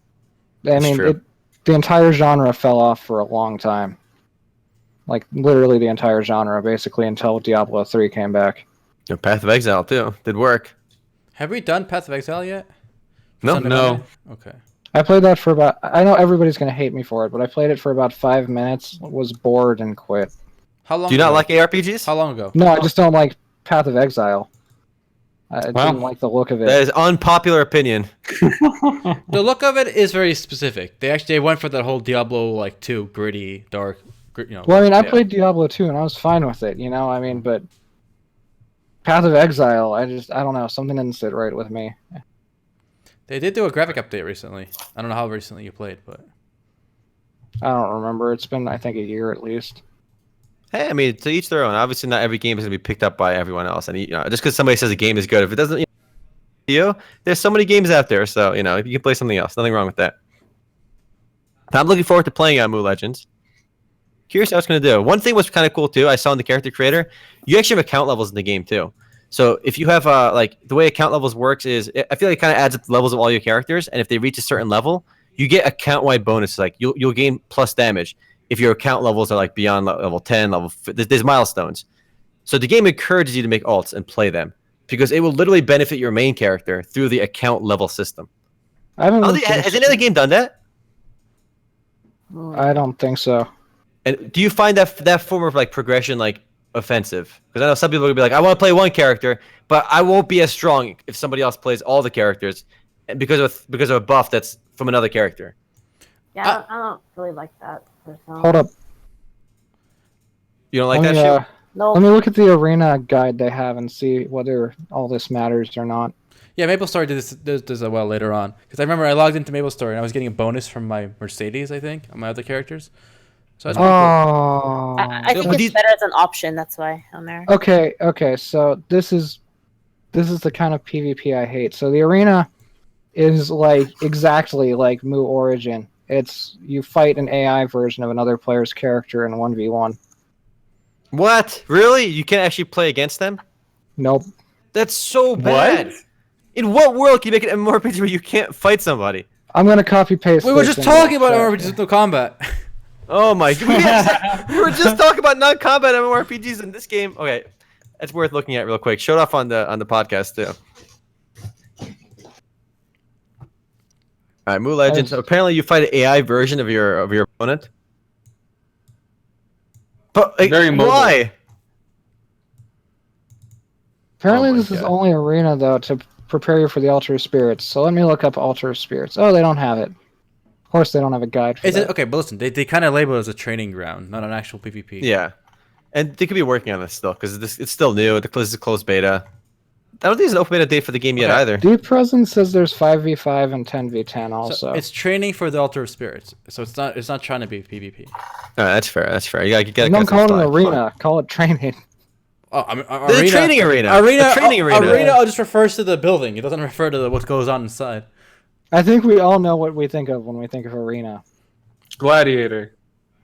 I That's mean, true. the entire genre fell off for a long time. Like, literally the entire genre, basically, until Diablo 3 came back. Path of Exile too did work. Have we done Path of Exile yet? No, Something no. like that? Okay. I played that for about... I know everybody's going to hate me for it, but I played it for about 5 minutes, was bored, and quit. How long? Do you not ago? like ARPGs? How long ago? No, I just don't like Path of Exile. I Wow. didn't like the look of it. That is unpopular opinion. The look of it is very specific. They went for that whole Diablo 2 gritty, dark. Well, I mean, I yeah. played Diablo 2, and I was fine with it, I mean, but Path of Exile, I don't know, something didn't sit right with me. They did do a graphic update recently. I don't know how recently you played, but I don't remember. It's been, I think, a year at least. Hey, I mean, to each their own. Obviously, not every game is going to be picked up by everyone else, and just because somebody says a game is good, if it doesn't, there's so many games out there. So if you can play something else, nothing wrong with that. I'm looking forward to playing Mu Legends. Curious how it's going to do. One thing was kind of cool too. I saw in the character creator, you actually have account levels in the game too. So if you have the way account levels works is, I feel like it kind of adds up the levels of all your characters, and if they reach a certain level, you get account-wide bonuses. Like you'll gain plus damage if your account levels are beyond level 10, there's milestones. So the game encourages you to make alts and play them because it will literally benefit your main character through the account level system. I haven't looked Has any other game done that? I don't think so. And do you find that form of progression offensive? Because I know some people are gonna be like, I want to play one character, but I won't be as strong if somebody else plays all the characters, because of a buff that's from another character. Yeah, I don't really like that. Personally. Hold up. You don't like Let that me, shit? No. Let me look at the arena guide they have and see whether all this matters or not. yeah, MapleStory does as well later on. Because I remember I logged into MapleStory and I was getting a bonus from my Mercedes, I think, on my other characters. So that's pretty cool. Oh. I think but it's better as an option. That's why on there. Okay. So this is the kind of PvP I hate. So the arena is exactly like Mu Origin. It's you fight an AI version of another player's character in 1v1. What? Really? You can't actually play against them? Nope. That's so bad. In what world can you make an MMORPG where you can't fight somebody? I'm gonna copy paste. We were this just into talking the about chat. MMORPGs with no combat. Oh my god. We were just talking about non-combat MMORPGs in this game. Okay. That's worth looking at real quick. Show it off on the podcast too. All right, Mu Legends. Apparently, you fight an AI version of your opponent. But Very mobile. why? Apparently, Oh my this is God. only arena though to prepare you for the Altar of Spirits. So let me look up Altar of Spirits. Oh, they don't have it. Of course, they don't have a guide for Is that. it okay? But listen, they kind of label it as a training ground, not an actual PvP. Yeah, and they could be working on this still because it's still new. This is a closed beta. I don't think there's an open beta date for the game yet Okay. either. Deep Presence says there's 5v5 and 10v10 So also. it's training for the Altar of Spirits. So it's not trying to be PvP. All right, that's fair. That's fair. You gotta get. Don't call it an arena. Call it training. Oh, I mean, There's a training arena. A training arena. Arena just refers to the building. It doesn't refer to what goes on inside. I think we all know what we think of when we think of arena. Gladiator.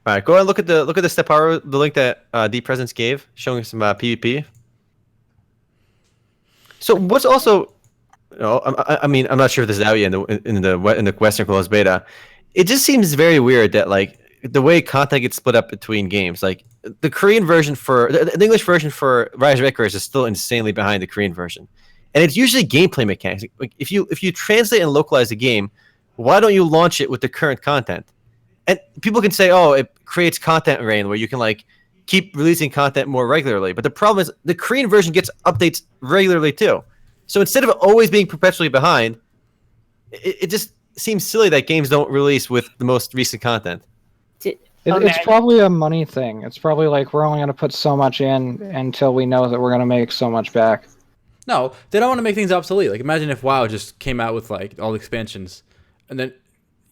All right, go ahead and look at the Steparo, the link that Deep Presence gave, showing some PvP. So what's also, I mean, I'm not sure if this is out yet in the Western closed beta. It just seems very weird that the way content gets split up between games, the Korean version the English version for Rise of Icarus is still insanely behind the Korean version, and it's usually gameplay mechanics. If you translate and localize the game, why don't you launch it with the current content? And people can say, oh, it creates content rain where you can keep releasing content more regularly. But the problem is the Korean version gets updates regularly too. So instead of always being perpetually behind, it just seems silly that games don't release with the most recent content. It's probably a money thing. It's probably like we're only going to put so much in until we know that we're going to make so much back. No, they don't want to make things obsolete. Like imagine if WoW just came out with like all the expansions, and then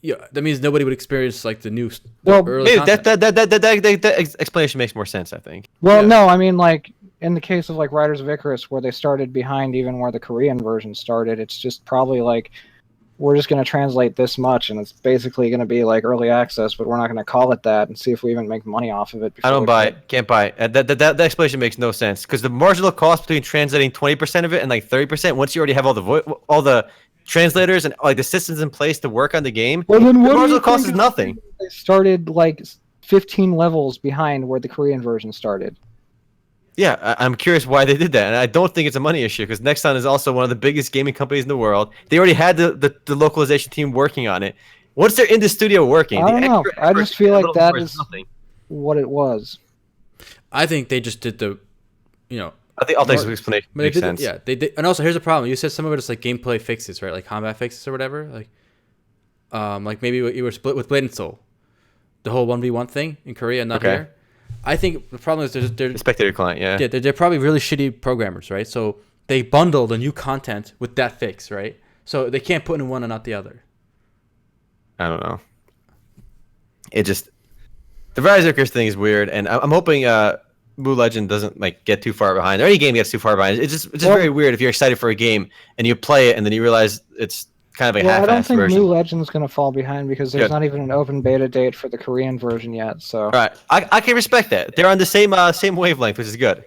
that means nobody would experience like the new early content. That explanation makes more sense, I think. Well, no, I mean like in the case of like Riders of Icarus, where they started behind even where the Korean version started, it's just probably like we're just going to translate this much, and it's basically going to be like early access, but we're not going to call it that and see if we even make money off of it. I don't buy it. Can't buy it. That explanation makes no sense because the marginal cost between translating 20% of it and like 30%, once you already have all the translators and like the systems in place to work on the game, well, then the marginal cost is nothing. They started like 15 levels behind where the Korean version started. Yeah, I'm curious why they did that, and I don't think it's a money issue because Nexon is also one of the biggest gaming companies in the world. They already had the localization team working on it. Once they're in the studio working, I don't know. I just feel like that is what it was. I think they just did the, I think Altay's explanation makes sense. Yeah, they did. And also, here's the problem. You said some of it is like gameplay fixes, right? Like combat fixes or whatever. Like maybe you were split with Blade and Soul, the whole 1v1 thing in Korea and not here. I think the problem is they're spectator client, yeah. They're probably really shitty programmers, right? So they bundle the new content with that fix, right? So they can't put in one and not the other. I don't know. It just the Rise of Icarus thing is weird, and I'm hoping Moo Legend doesn't like get too far behind. Or any game gets too far behind. It's just very weird if you're excited for a game and you play it and then you realize it's kind of a half-assed version. I don't think Moo Legend's going to fall behind because there's not even an open beta date for the Korean version yet. So right, I can respect that. They're on the same wavelength, which is good.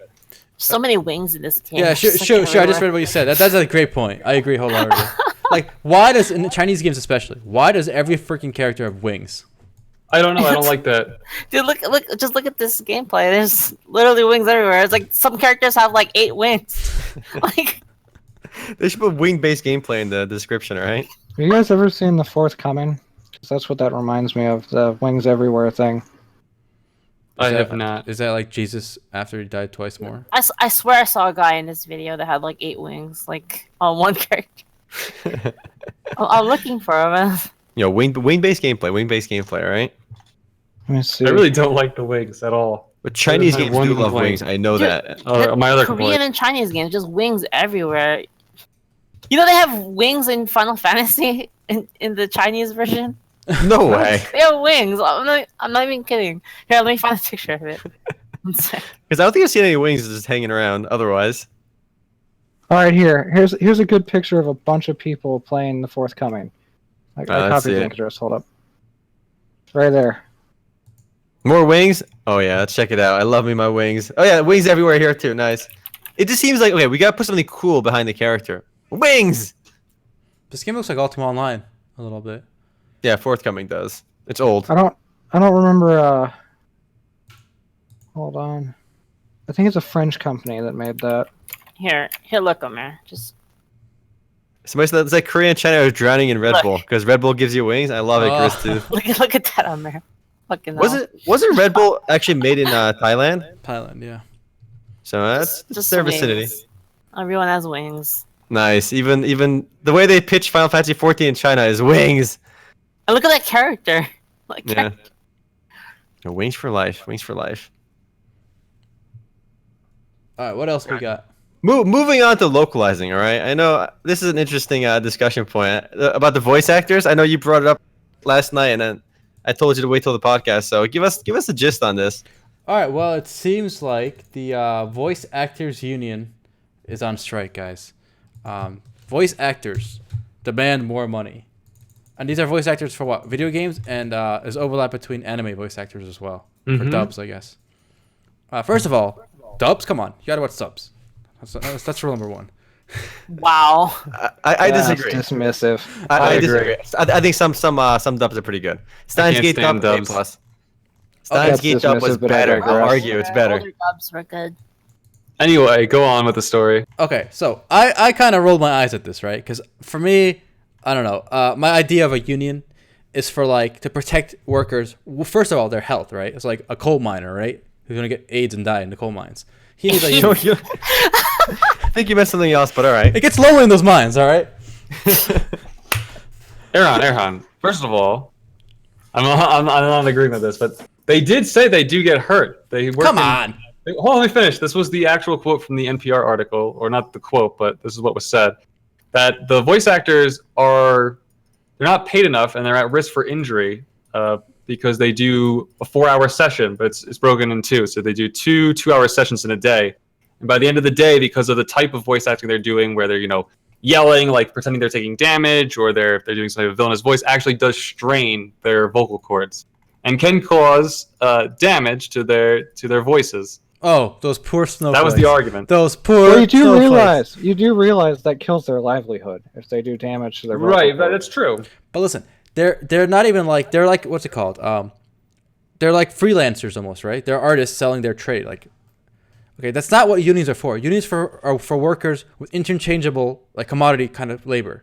So many wings in this game. Yeah, sure. I just read what you said. That's a great point. I agree wholeheartedly. Like, why does in the Chinese games especially? Why does every freaking character have wings? I don't know. I don't like that. Dude, just look at this gameplay. There's literally wings everywhere. It's like some characters have like 8 wings. Like. They should put wing-based gameplay in the description, right? Have you guys ever seen The Forthcoming? Because that's what that reminds me of, the wings everywhere thing. I have not. Is that like Jesus after he died twice more? I swear I saw a guy in this video that had like 8 wings, like on one character. I'm looking for him. Wing-based gameplay, right? Let me see. I really don't like the wings at all. But Chinese games do love wings. I know that. My other Korean and Chinese games, just wings everywhere. You know they have wings in Final Fantasy in the Chinese version? No way. They have wings. I'm not even kidding. Here, let me find a picture of it. Because I don't think I've seen any wings just hanging around otherwise. All right, here's a good picture of a bunch of people playing The Forthcoming. I copied the link address. Hold up. Right there. More wings? Oh yeah, let's check it out. I love me my wings. Oh yeah, wings everywhere here too. Nice. It just seems like we gotta put something cool behind the character. Wings. This game looks like Ultima Online a little bit. Yeah, Forthcoming does. It's old. I don't remember. Hold on. I think it's a French company that made that. Here, look, Omer. Just. Somebody said it's like Korea and China are drowning in Red Bull because Red Bull gives you wings. I love it, Chris too. Look at that, Omer. Wasn't Red Bull actually made in Thailand? Thailand, yeah. So that's just their vicinity. Everyone has wings. Nice. Even the way they pitch Final Fantasy 14 in China is wings. And look at that character. Yeah. Wings for life. Wings for life. All right, what else we got? Moving on to localizing, all right? I know this is an interesting discussion point about the voice actors. I know you brought it up last night, and then I told you to wait till the podcast. So give us a gist on this. All right. Well, it seems like the Voice Actors Union is on strike, guys. Voice actors demand more money, and these are voice actors for what? Video games, and there's overlap between anime voice actors as well for dubs, I guess. First of all, dubs. Come on, you gotta watch subs. That's rule number one. Wow. I disagree. Dismissive. I disagree. I think some dubs are pretty good. Steins Gate dub A+. Steins Gate dub was better. I'll argue it's better. Older dubs were good. Anyway, go on with the story. Okay, so I kind of rolled my eyes at this, right? Because for me, I don't know. My idea of a union is for like to protect workers. Well, first of all, their health, right? It's like a coal miner, right? Who's gonna get AIDS and die in the coal mines. He needs a union. think you meant something else, but all right. It gets lonely in those mines, all right? Erhan. First of all, I'm not in agreement with this, but they did say they do get hurt. Come on. Hold on, let me finish. This was the actual quote from the NPR article, or not the quote, but this is what was said. That the voice actors they're not paid enough and they're at risk for injury because they do a 4-hour session, but it's broken in two. So they do two 2-hour sessions in a day. And by the end of the day, because of the type of voice acting they're doing, where they're, yelling, like pretending they're taking damage, or they're doing some type of villainous voice, actually does strain their vocal cords and can cause damage to their voices. Oh, those poor snowflakes. That was the argument. Those poor Well, you snowflakes. do realize that kills their livelihood if they do damage to their vocal Right, cords. that's true. But listen, they're not even like, they're like, what's it called? They're like freelancers almost, right? They're artists selling their trade. Like, okay, that's not what unions are for. Unions are for workers with interchangeable, like, commodity kind of labor.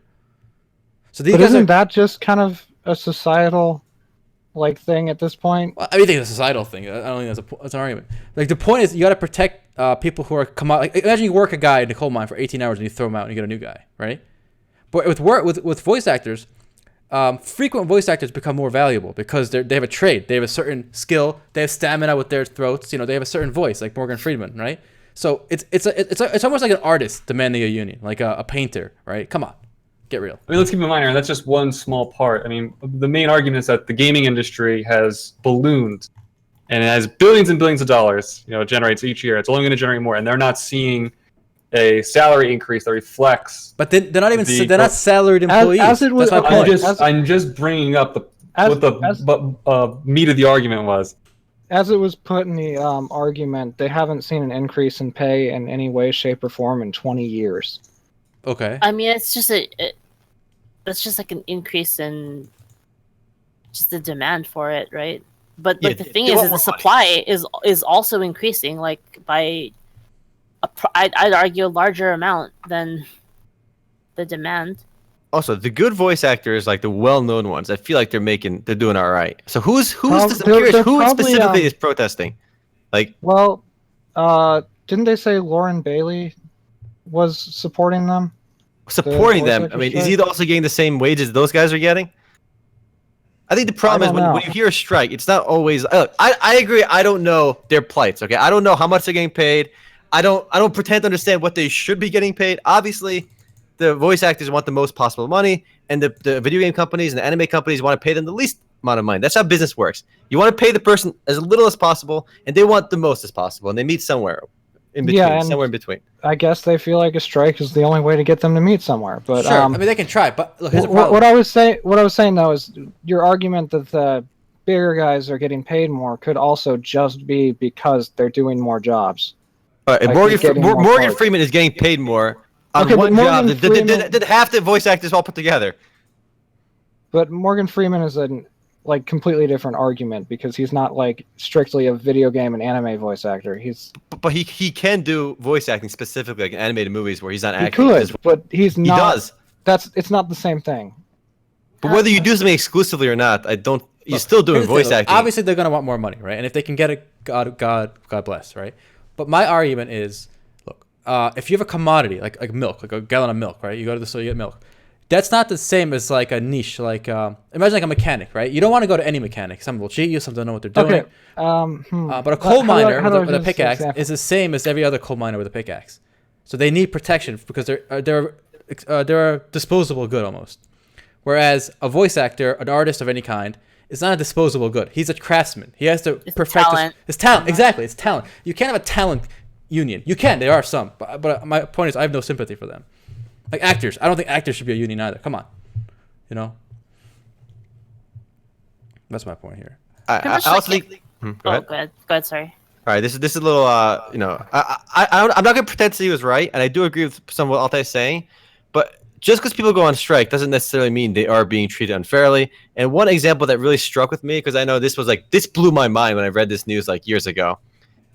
So these But guys isn't are, that just kind of a societal thing at this point? I mean, I think it's a societal thing. I don't think that's an argument. Like, the point is, you got to protect people who are like, imagine you work a guy in a coal mine for 18 hours and you throw him out and you get a new guy, right? But with voice actors, frequent voice actors become more valuable because they have a trade. They have a certain skill. They have stamina with their throats. They have a certain voice, like Morgan Freeman, right? So it's almost like an artist demanding a union, like a painter, right? Come on, get real. I mean, let's keep in mind, Aaron, that's just one small part. I mean, the main argument is that the gaming industry has ballooned and it has billions and billions of dollars, it generates each year. It's only going to generate more, and they're not seeing a salary increase that reflects. But they're not even they're not salaried employees. As it was, That's my point. I'm just bringing up what the meat of the argument was. As it was put in the argument, they haven't seen an increase in pay in any way, shape, or form in 20 years. Okay. I mean, it's just that's just like an increase in just the demand for it, right? But Yeah, the thing they is want the more supply is also increasing, like by I'd argue a larger amount than the demand. Also, the good voice actors, like the well-known ones, I feel like they're doing all right. So I'm curious, they're who probably, specifically is protesting? Like, Well, didn't they say Lauren Bailey was supporting them? supporting voice them. I actor mean, is strike? he also getting the same wages those guys are getting? I think the problem is don't when know. you hear a strike, it's not always. Look, I agree. I don't know their plights. Okay, I don't know how much they're getting paid. I don't pretend to understand what they should be getting paid. Obviously, the voice actors want the most possible money, and the video game companies and the anime companies want to pay them the least amount of money. That's how business works. You want to pay the person as little as possible, and they want the most as possible, and they meet somewhere in between. Yeah, and- somewhere in between. I guess they feel like a strike is the only way to get them to meet somewhere. But Sure. I mean, they can try, but look, here's the what problem. I was saying though is your argument that the bigger guys are getting paid more could also just be because they're doing more jobs. All right, and Like, he's getting more Morgan parts. Freeman is getting paid more on Okay, but one job Morgan than half the voice actors all put together. But Morgan Freeman is a completely different argument because he's not strictly a video game and anime voice actor. But he can do voice acting specifically, like in animated movies where he's not He acting. could, but he's He not. does. It's not the same thing. But whether you do something exclusively or not, I don't. You're still doing Here's the thing, voice though. acting. Obviously, they're gonna want more money, right? And if they can get it, God bless, right? But my argument is, look, if you have a commodity like milk, like a gallon of milk, right? You go to the store, you get milk. That's not the same as like a niche. Like imagine like a mechanic, right? You don't want to go to any mechanic. Some will cheat you. Some don't know what they're doing. Okay. But a coal miner how do I with a use this pickaxe example? is the same as every other coal miner with a pickaxe. So they need protection because they're a disposable good almost. Whereas a voice actor, an artist of any kind, is not a disposable good. He's a craftsman. He has to It's perfect talent. his talent. Exactly, it's talent. You can't have a talent union. You can. There are some, but my point is, I have no sympathy for them. Like actors, I don't think actors should be a union either. Come on, That's my point here. Pretty I much also like think. Go Oh, ahead. go ahead. Sorry. All right, this is a little, I'm not going to pretend to he was right, and I do agree with some of what Altay is saying, but just because people go on strike doesn't necessarily mean they are being treated unfairly. And one example that really struck with me, because I know this blew my mind when I read this news years ago,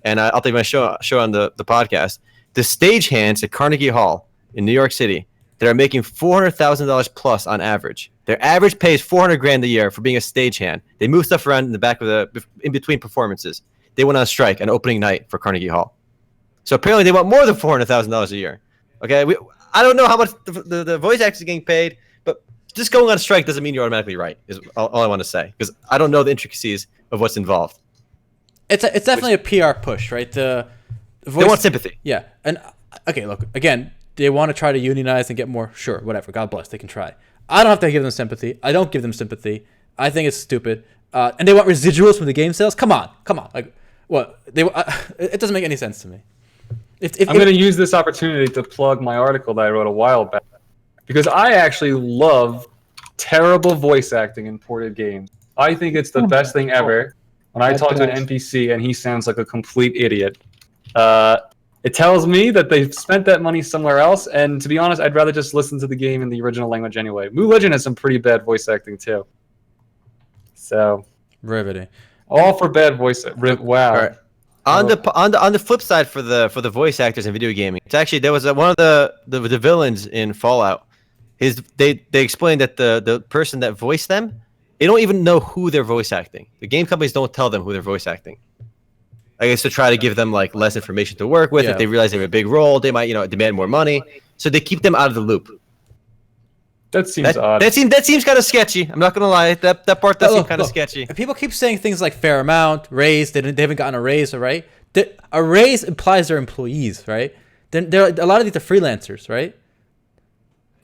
and I'll take my show on the podcast. The stagehands at Carnegie Hall in New York City that are making $400,000 plus on average. Their average pay is $400,000 a year for being a stagehand. They move stuff around in the back of in between performances. They went on strike on opening night for Carnegie Hall. So apparently they want more than $400,000 a year. Okay, I don't know how much the voice actors are getting paid, but just going on strike doesn't mean you're automatically right. Is all I want to say, because I don't know the intricacies of what's involved. It's definitely a PR push, right? The voice, they want sympathy. Yeah, and okay, look again. They want to try to unionize and get more. Sure, whatever. God bless. They can try. I don't have to give them sympathy. I don't give them sympathy. I think it's stupid. And they want residuals from the game sales. Come on. Like, what? It doesn't make any sense to me. I'm going to use this opportunity to plug my article that I wrote a while back, because I actually love terrible voice acting in ported games. I think it's the best thing ever. When I talk to an NPC and he sounds like a complete idiot, it tells me that they've spent that money somewhere else, and to be honest, I'd rather just listen to the game in the original language anyway. Mu Legend has some pretty bad voice acting too. So riveting. All for bad voice. Wow. All right. On the flip side for the voice actors in video gaming, it's actually there was one of the villains in Fallout. They explained that the person that voiced them, they don't even know who they're voice acting. The game companies don't tell them who they're voice acting. I guess to try to give them like less information to work with. Yeah. If they realize they have a big role, they might demand more money. So they keep them out of the loop. That seems odd. That seems kind of sketchy. I'm not gonna lie. That part does seem kind of sketchy. People keep saying things like fair amount, raise. They haven't gotten a raise, right? A raise implies they're employees, right? Then a lot of these are freelancers, right?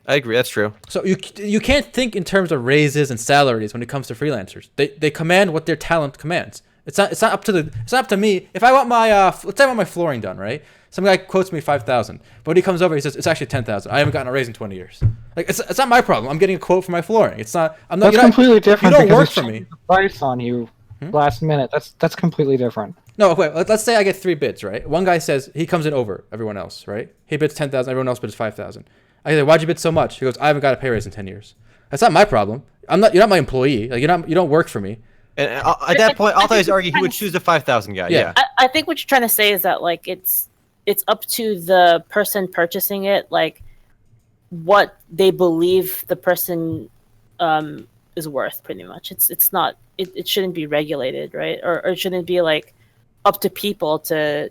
I agree. That's true. So you can't think in terms of raises and salaries when it comes to freelancers. They command what their talent commands. It's not up to me. If I want my let's say I want my flooring done, right? Some guy quotes me 5,000, but when he comes over, he says it's actually 10,000. I haven't gotten a raise in 20 years. Like it's not my problem. I'm getting a quote for my flooring. It's not. I'm not. That's completely different. You don't work for me. The price on you last minute. That's completely different. No, wait. Let's say I get 3 bids, right? One guy says he comes in over everyone else, right? He bids 10,000. Everyone else bids 5,000. I say, why'd you bid so much? He goes, I haven't got a pay raise in 10 years. That's not my problem. You're not my employee. Like you don't work for me. And at that point, Altay argue he would choose the 5,000 guy. Yeah. I think what you're trying to say is that like it's up to the person purchasing it, like what they believe the person is worth. Pretty much, it's not. It shouldn't be regulated, right? Or it shouldn't be like up to people to.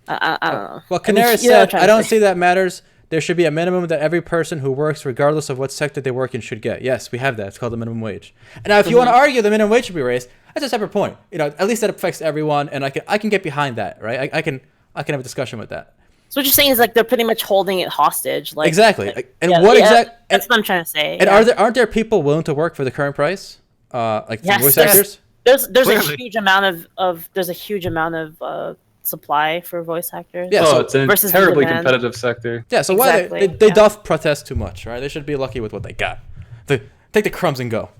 I don't know. Well, Canary said, I don't see that matters. There should be a minimum that every person who works, regardless of what sector they work in, should get. Yes, we have that. It's called the minimum wage. And now, if you want to argue the minimum wage should be raised, that's a separate point. At least that affects everyone, and I can get behind that, right? I can have a discussion with that. So what you're saying is like they're pretty much holding it hostage. Like, exactly. That's what I'm trying to say. And aren't there people willing to work for the current price? Voice actors? There's a huge amount of supply for voice actors. Yeah, it's a terribly competitive sector. Yeah, so exactly. why they doth protest too much, right? They should be lucky with what they got. Take the crumbs and go.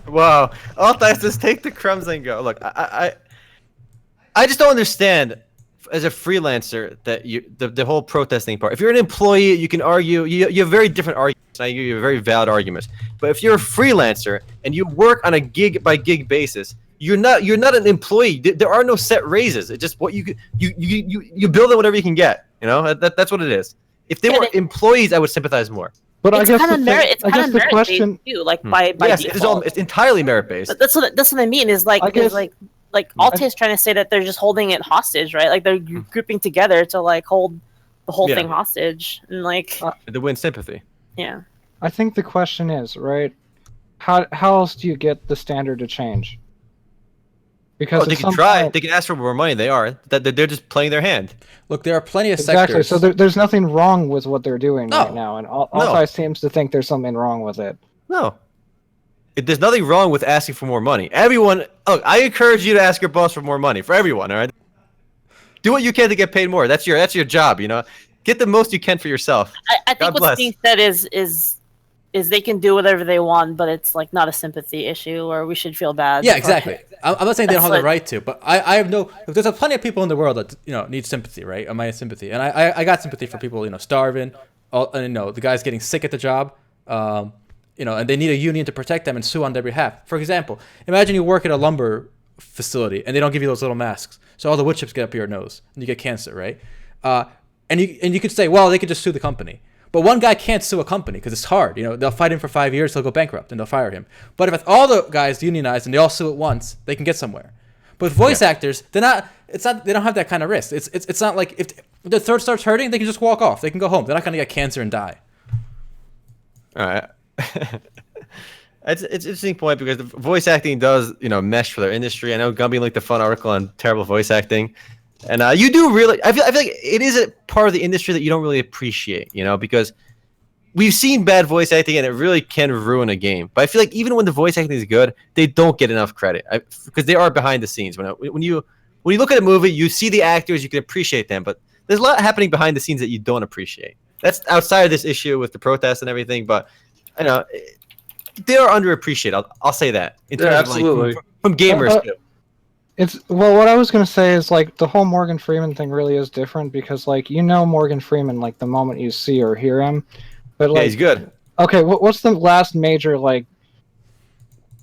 Wow, Altay says take the crumbs and go. Look, I just don't understand as a freelancer that the whole protesting part. If you're an employee, you can argue. You have very different arguments. I give you very valid arguments. But if you're a freelancer and you work on a gig by gig basis, you're not an employee. There are no set raises. It's just what you build it whatever you can get. That's what it is. If they were employees, I would sympathize more. But I guess the question too, like by yes, default. it's entirely merit based. That's what I mean. Is like Altay is trying to say that they're just holding it hostage, right? Like they're grouping together to like hold the whole thing hostage and like to win sympathy. Yeah. I think the question is, right, how else do you get the standard to change? Because they can try. They can ask for more money. They're just playing their hand. Look, there are plenty of sectors. Exactly. So there's nothing wrong with what they're doing right now, and Altay seems to think there's something wrong with it. No. There's nothing wrong with asking for more money. Everyone, look, I encourage you to ask your boss for more money. For everyone, all right? Do what you can to get paid more. That's your job. Get the most you can for yourself. I think what's being said is they can do whatever they want, but it's like not a sympathy issue, or we should feel bad. Yeah, exactly. I'm not saying they don't have the right to, but I have no. There's plenty of people in the world that need sympathy, right? My sympathy, and I got sympathy for people starving, and the guys getting sick at the job, and they need a union to protect them and sue on their behalf. For example, imagine you work at a lumber facility and they don't give you those little masks, so all the wood chips get up your nose and you get cancer, right? And you could say, well, they could just sue the company. But one guy can't sue a company because it's hard. They'll fight him for 5 years, he'll go bankrupt, and they'll fire him. But if all the guys unionize and they all sue at once, they can get somewhere. But voice actors, they're not. It's not. They don't have that kind of risk. It's not like If their throat starts hurting, they can just walk off. They can go home. They're not gonna get cancer and die. All right. It's an interesting point because the voice acting does, mesh for their industry. I know Gumby linked a fun article on terrible voice acting, and you do really. I feel like it is a part of the industry that you don't really appreciate, because we've seen bad voice acting and it really can ruin a game. But I feel like even when the voice acting is good, they don't get enough credit because they are behind the scenes. When you look at a movie, you see the actors, you can appreciate them, but there's a lot happening behind the scenes that you don't appreciate. That's outside of this issue with the protests and everything, but I know. They are underappreciated. I'll say that. In terms absolutely. Of from gamers too. What I was gonna say is like the whole Morgan Freeman thing really is different because Morgan Freeman like the moment you see or hear him, but Yeah, he's good. Okay, what's the last major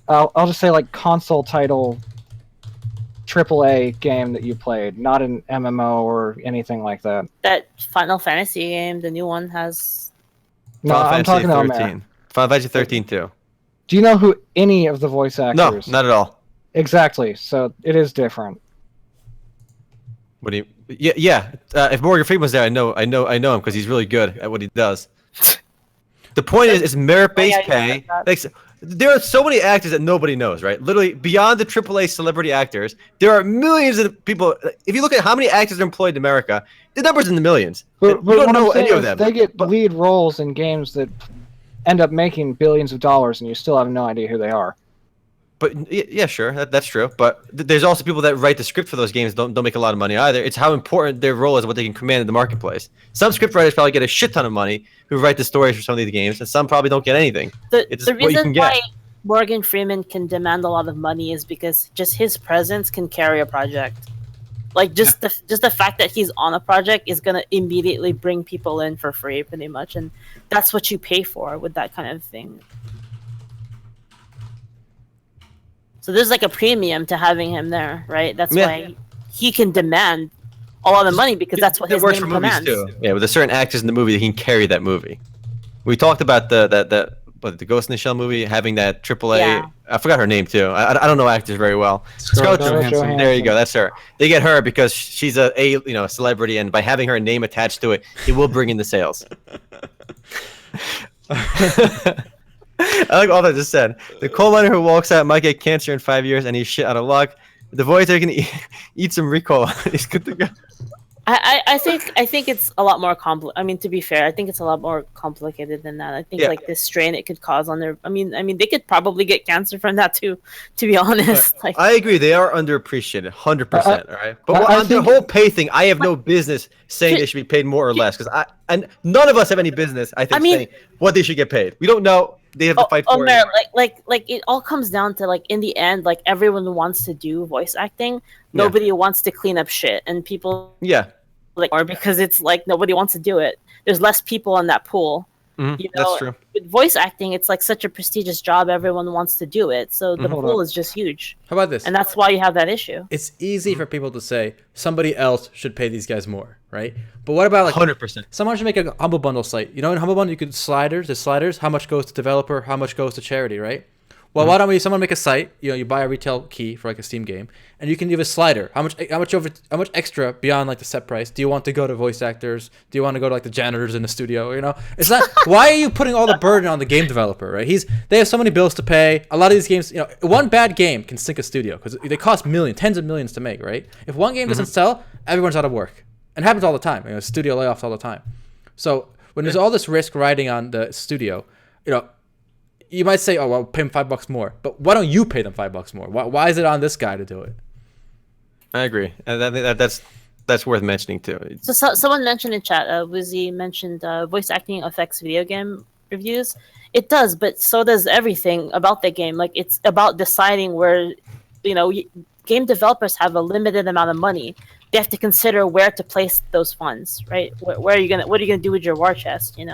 I'll just say console title AAA game that you played, not an MMO or anything like that. That Final Fantasy game, the new one has. No, I'm talking about Omer. Final Fantasy 13 too. Do you know who any of the voice actors? No, not at all. Exactly. So it is different. What do you? Yeah. If Morgan Freeman was there, I know him because he's really good at what he does. The point is merit-based pay. There are so many actors that nobody knows, right? Literally, beyond the AAA celebrity actors, there are millions of people. If you look at how many actors are employed in America, the number's in the millions. But you don't know any of them. They get lead roles in games that end up making billions of dollars, and you still have no idea who they are. But yeah, sure, that's true. But there's also people that write the script for those games don't make a lot of money either. It's how important their role is, what they can command in the marketplace. Some script writers probably get a shit ton of money who write the stories for some of these games, and some probably don't get anything. The reason why Morgan Freeman can demand a lot of money is because just his presence can carry a project. The fact that he's on a project is gonna immediately bring people in for free, pretty much, and that's what you pay for with that kind of thing. So there's a premium to having him there, right? That's why he can demand a lot of money because that's what his name commands. Too. Yeah, with a certain actors in the movie, he can carry that movie. We talked about the Ghost in the Shell movie having that AAA. Yeah. I forgot her name too. I don't know actors very well. Scarlett Johansson. There you go. That's her. They get her because she's a celebrity, and by having her name attached to it, it will bring in the sales. I like all that just said. The coal miner who walks out might get cancer in 5 years, and he's shit out of luck. The voice actor can eat some Ricola. He's good to go. I think it's a lot more to be fair, I think it's a lot more complicated than that. I think this strain it could cause on their. I mean, they could probably get cancer from that too. To be honest, I agree. They are underappreciated, 100%. All right, but on the whole pay thing, I have no business saying they should be paid more or less because and none of us have any business. Saying what they should get paid. We don't know. They have to fight for it. Like it all comes down to in the end, everyone wants to do voice acting. Nobody wants to clean up shit, and people or because it's nobody wants to do it. There's less people in that pool. Mm-hmm. That's true. With voice acting, it's such a prestigious job. Everyone wants to do it, so the pool is just huge. How about this? And that's why you have that issue. It's easy for people to say somebody else should pay these guys more, right? But what about 100%? Someone should make a Humble Bundle site. In Humble Bundle, you could sliders. How much goes to developer? How much goes to charity, right? Well, why don't someone make a site? You buy a retail key for a Steam game, and you can give a slider. How much extra beyond the set price do you want to go to voice actors? Do you want to go to the janitors in the studio? It's not. Why are you putting all the burden on the game developer? Right? They have so many bills to pay. A lot of these games, one bad game can sink a studio because they cost tens of millions to make. Right? If one game doesn't sell, everyone's out of work, and it happens all the time. Studio layoffs all the time. So when there's all this risk riding on the studio, you might say, "Oh, well, pay him $5 more," but why don't you pay them $5 more? Why is it on this guy to do it? I agree, and that's worth mentioning too. So someone mentioned in chat, Wizzy mentioned voice acting affects video game reviews. It does, but so does everything about the game. It's about deciding where, game developers have a limited amount of money. They have to consider where to place those funds, right? What are you gonna do with your war chest? You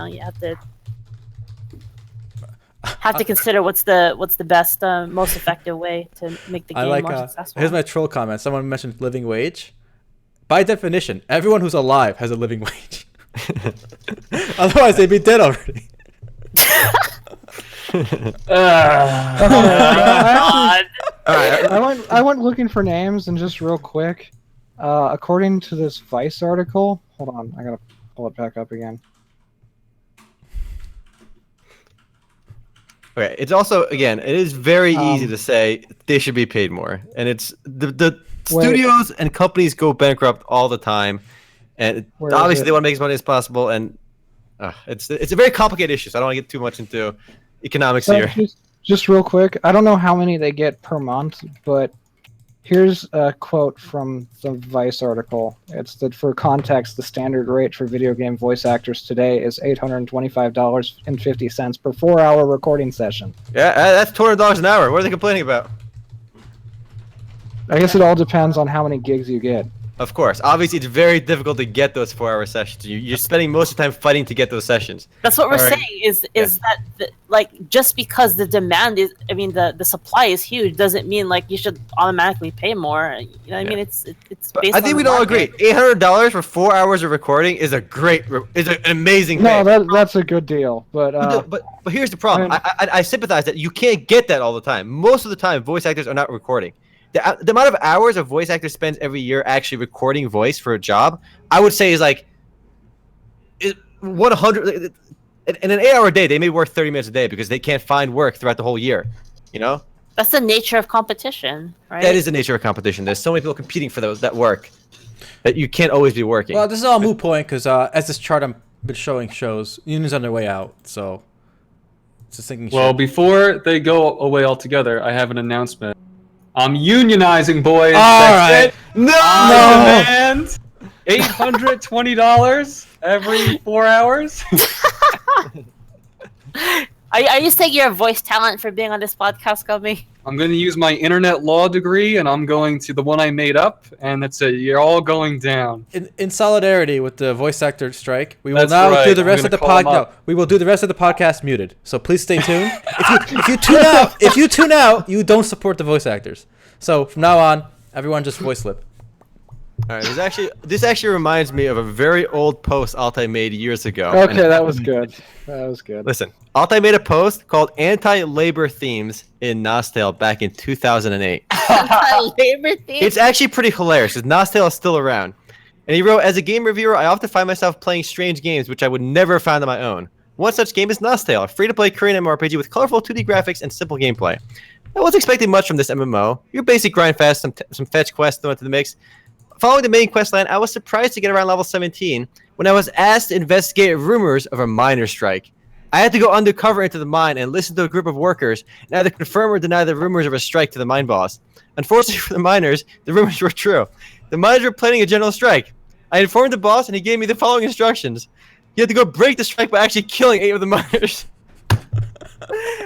have to consider what's the best, most effective way to make the game more successful. Here's my troll comment. Someone mentioned living wage. By definition, everyone who's alive has a living wage. Otherwise, they'd be dead already. I went looking for names, and just real quick, According to this Vice article, hold on, I gotta pull it back up again. Okay, it's also again, it is very easy to say they should be paid more, and it's the studios and companies go bankrupt all the time, and obviously they want to make as money as possible, and it's a very complicated issue. So I don't want to get too much into economics here. Just real quick, I don't know how many they get per month, but here's a quote from the Vice article. It's that for context, the standard rate for video game voice actors today is $825.50 per 4-hour recording session. Yeah, that's $200 an hour. What are they complaining about? I guess it all depends on how many gigs you get. Of course. Obviously, it's very difficult to get those 4-hour sessions. You're spending most of the time fighting to get those sessions. That's what we're saying is that like just because the demand is, I mean the supply is huge doesn't mean like you should automatically pay more. You know what I mean? It's based I think we all agree. $800 for 4 hours of recording is an amazing pay. No, that's a good deal. But here's the problem. I sympathize that you can't get that all the time. Most of the time, voice actors are not recording. The amount of hours a voice actor spends every year actually recording voice for a job, I would say is like 100. In an 8-hour day, they may work 30 minutes a day because they can't find work throughout the whole year. You know? That's the nature of competition, right? That is the nature of competition. There's so many people competing for that work that you can't always be working. Well, this is all a moot point because as this chart I'm been showing shows, unions on their way out. So it's a sinking ship. Well, before they go away altogether, I have an announcement. I'm unionizing, boys. All right. No! Demand $820 every 4 hours. Are you saying you're a voice talent for being on this podcast, Gummy? I'm going to use my internet law degree, and I'm going to the one I made up, and that's it. You're all going down. In solidarity with the voice actor strike, we will That's now right. do the I'm rest of gonna the call 'em podcast. No, up. we will do the rest of the podcast muted. So please stay tuned. If you tune out, you don't support the voice actors. So from now on, everyone just voice lip. All right, this actually reminds me of a very old post Altay made years ago. okay, that was good. That was good. Listen, Altay made a post called "Anti-Labor Themes in Nostale" back in 2008. Labor theme? It's actually pretty hilarious because Nostale is still around. And he wrote, "As a game reviewer, I often find myself playing strange games which I would never have found on my own. One such game is Nostale, a free-to-play Korean MMORPG with colorful 2D graphics and simple gameplay. I wasn't expecting much from this MMO. Your basic grind fast, some fetch quests thrown into the mix. Following the main quest line, I was surprised to get around level 17 when I was asked to investigate rumors of a miner strike. I had to go undercover into the mine and listen to a group of workers and either confirm or deny the rumors of a strike to the mine boss. Unfortunately for the miners, the rumors were true. The miners were planning a general strike. I informed the boss and he gave me the following instructions. He had to go break the strike by actually killing 8 of the miners."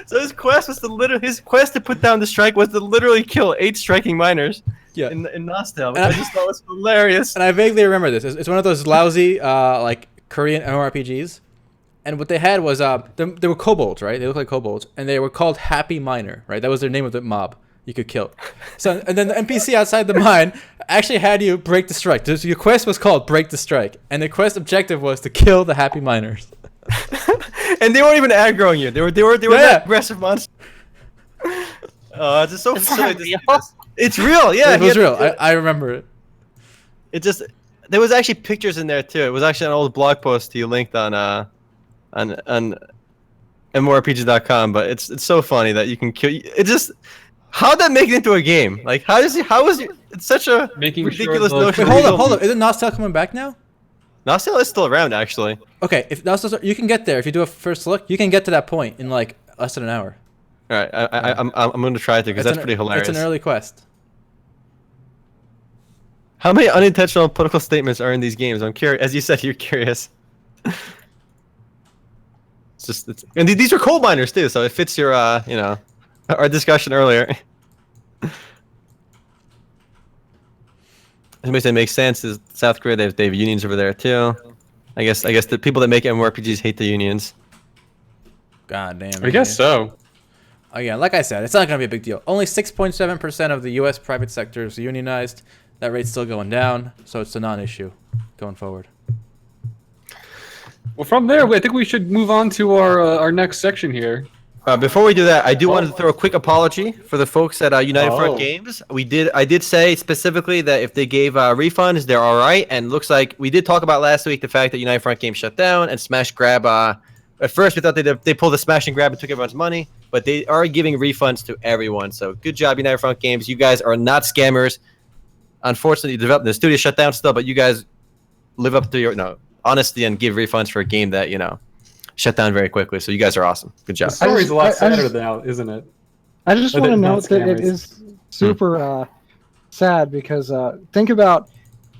So his quest to put down the strike was to literally kill 8 striking miners. Yeah. In Nostale. I just thought it was hilarious. And I vaguely remember this. It's one of those lousy like Korean MMORPGs. And what they had was they were kobolds, right? They looked like kobolds, and they were called Happy Miner, right? That was their name of the mob you could kill. So and then the NPC outside the mine actually had you break the strike. So your quest was called Break the Strike, and the quest objective was to kill the Happy Miners. And they weren't even aggroing you. They were not aggressive monsters. It's just so silly to see this. It's real, yeah. It was real. I remember it. It just there was actually pictures in there too. It was actually an old blog post he linked on MMORPG.com. But it's so funny that you can kill. It just how'd that make it into a game? Like how is it? It's such a ridiculous notion. Wait, hold up. Isn't Nostale coming back now? Nostale is still around actually. Okay, if Nostale, you can get there if you do a first look. You can get to that point in like less than an hour. All right, I'm going to try it because that's pretty hilarious. It's an early quest. How many unintentional political statements are in these games? I'm curious. As you said, you're curious. And these are coal miners too, so it fits your our discussion earlier. Somebody said it makes sense. Is South Korea? They have unions over there too. I guess the people that make MMORPGs hate the unions. God damn. I guess so. Again, like I said, it's not going to be a big deal. Only 6.7% of the U.S. private sector is unionized. That rate's still going down, so it's a non-issue going forward. Well, from there, I think we should move on to our next section here. Before we do that, I do want to throw a quick apology for the folks at United Front Oh. Games. I did say specifically that if they gave refunds, they're all right. And looks like we did talk about last week the fact that United Front Games shut down and Smash Grab. At first, we thought they pulled the Smash and Grab and took everyone's money, but they are giving refunds to everyone. So good job, United Front Games. You guys are not scammers. Unfortunately, the studio shut down still, but you guys live up to your honesty and give refunds for a game that shut down very quickly. So you guys are awesome. Good job. The story's a lot I sadder just- now, isn't it? I just Are want they to not note that it scammers? is super sad because think about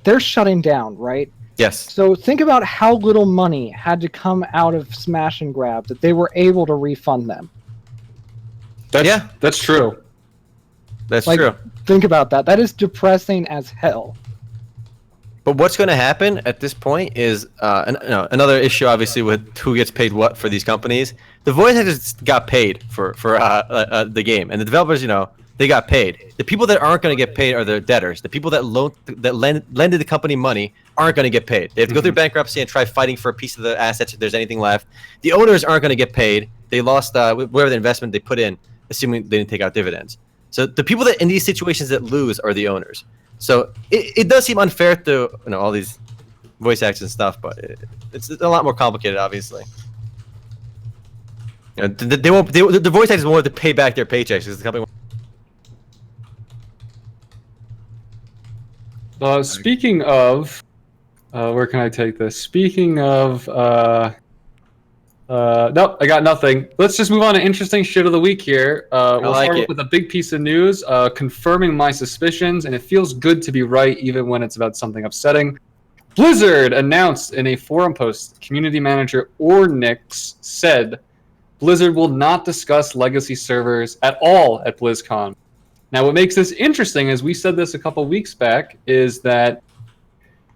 they're shutting down, right? Yes. So think about how little money had to come out of Smash and Grab that they were able to refund them. That's true. That's Like, true. think about that. That is depressing as hell. But what's going to happen at this point is another issue, obviously, with who gets paid what for these companies. The voice actors got paid for the game, and the developers, they got paid. The people that aren't going to get paid are the debtors. The people that lended the company money aren't going to get paid. They have to go through bankruptcy and try fighting for a piece of the assets if there's anything left. The owners aren't going to get paid. They lost whatever the investment they put in, assuming they didn't take out dividends. So the people that in these situations that lose are the owners. So it does seem unfair to all these voice acts and stuff, but it's a lot more complicated, obviously. The voice actors won't have to pay back their paychecks because the company. Speaking of, where can I take this? Speaking of, nope, I got nothing. Let's just move on to interesting shit of the week here. We'll start with a big piece of news, confirming my suspicions, and it feels good to be right even when it's about something upsetting. Blizzard announced in a forum post, community manager Ornix said, Blizzard will not discuss legacy servers at all at BlizzCon. Now, what makes this interesting, as we said this a couple weeks back, is that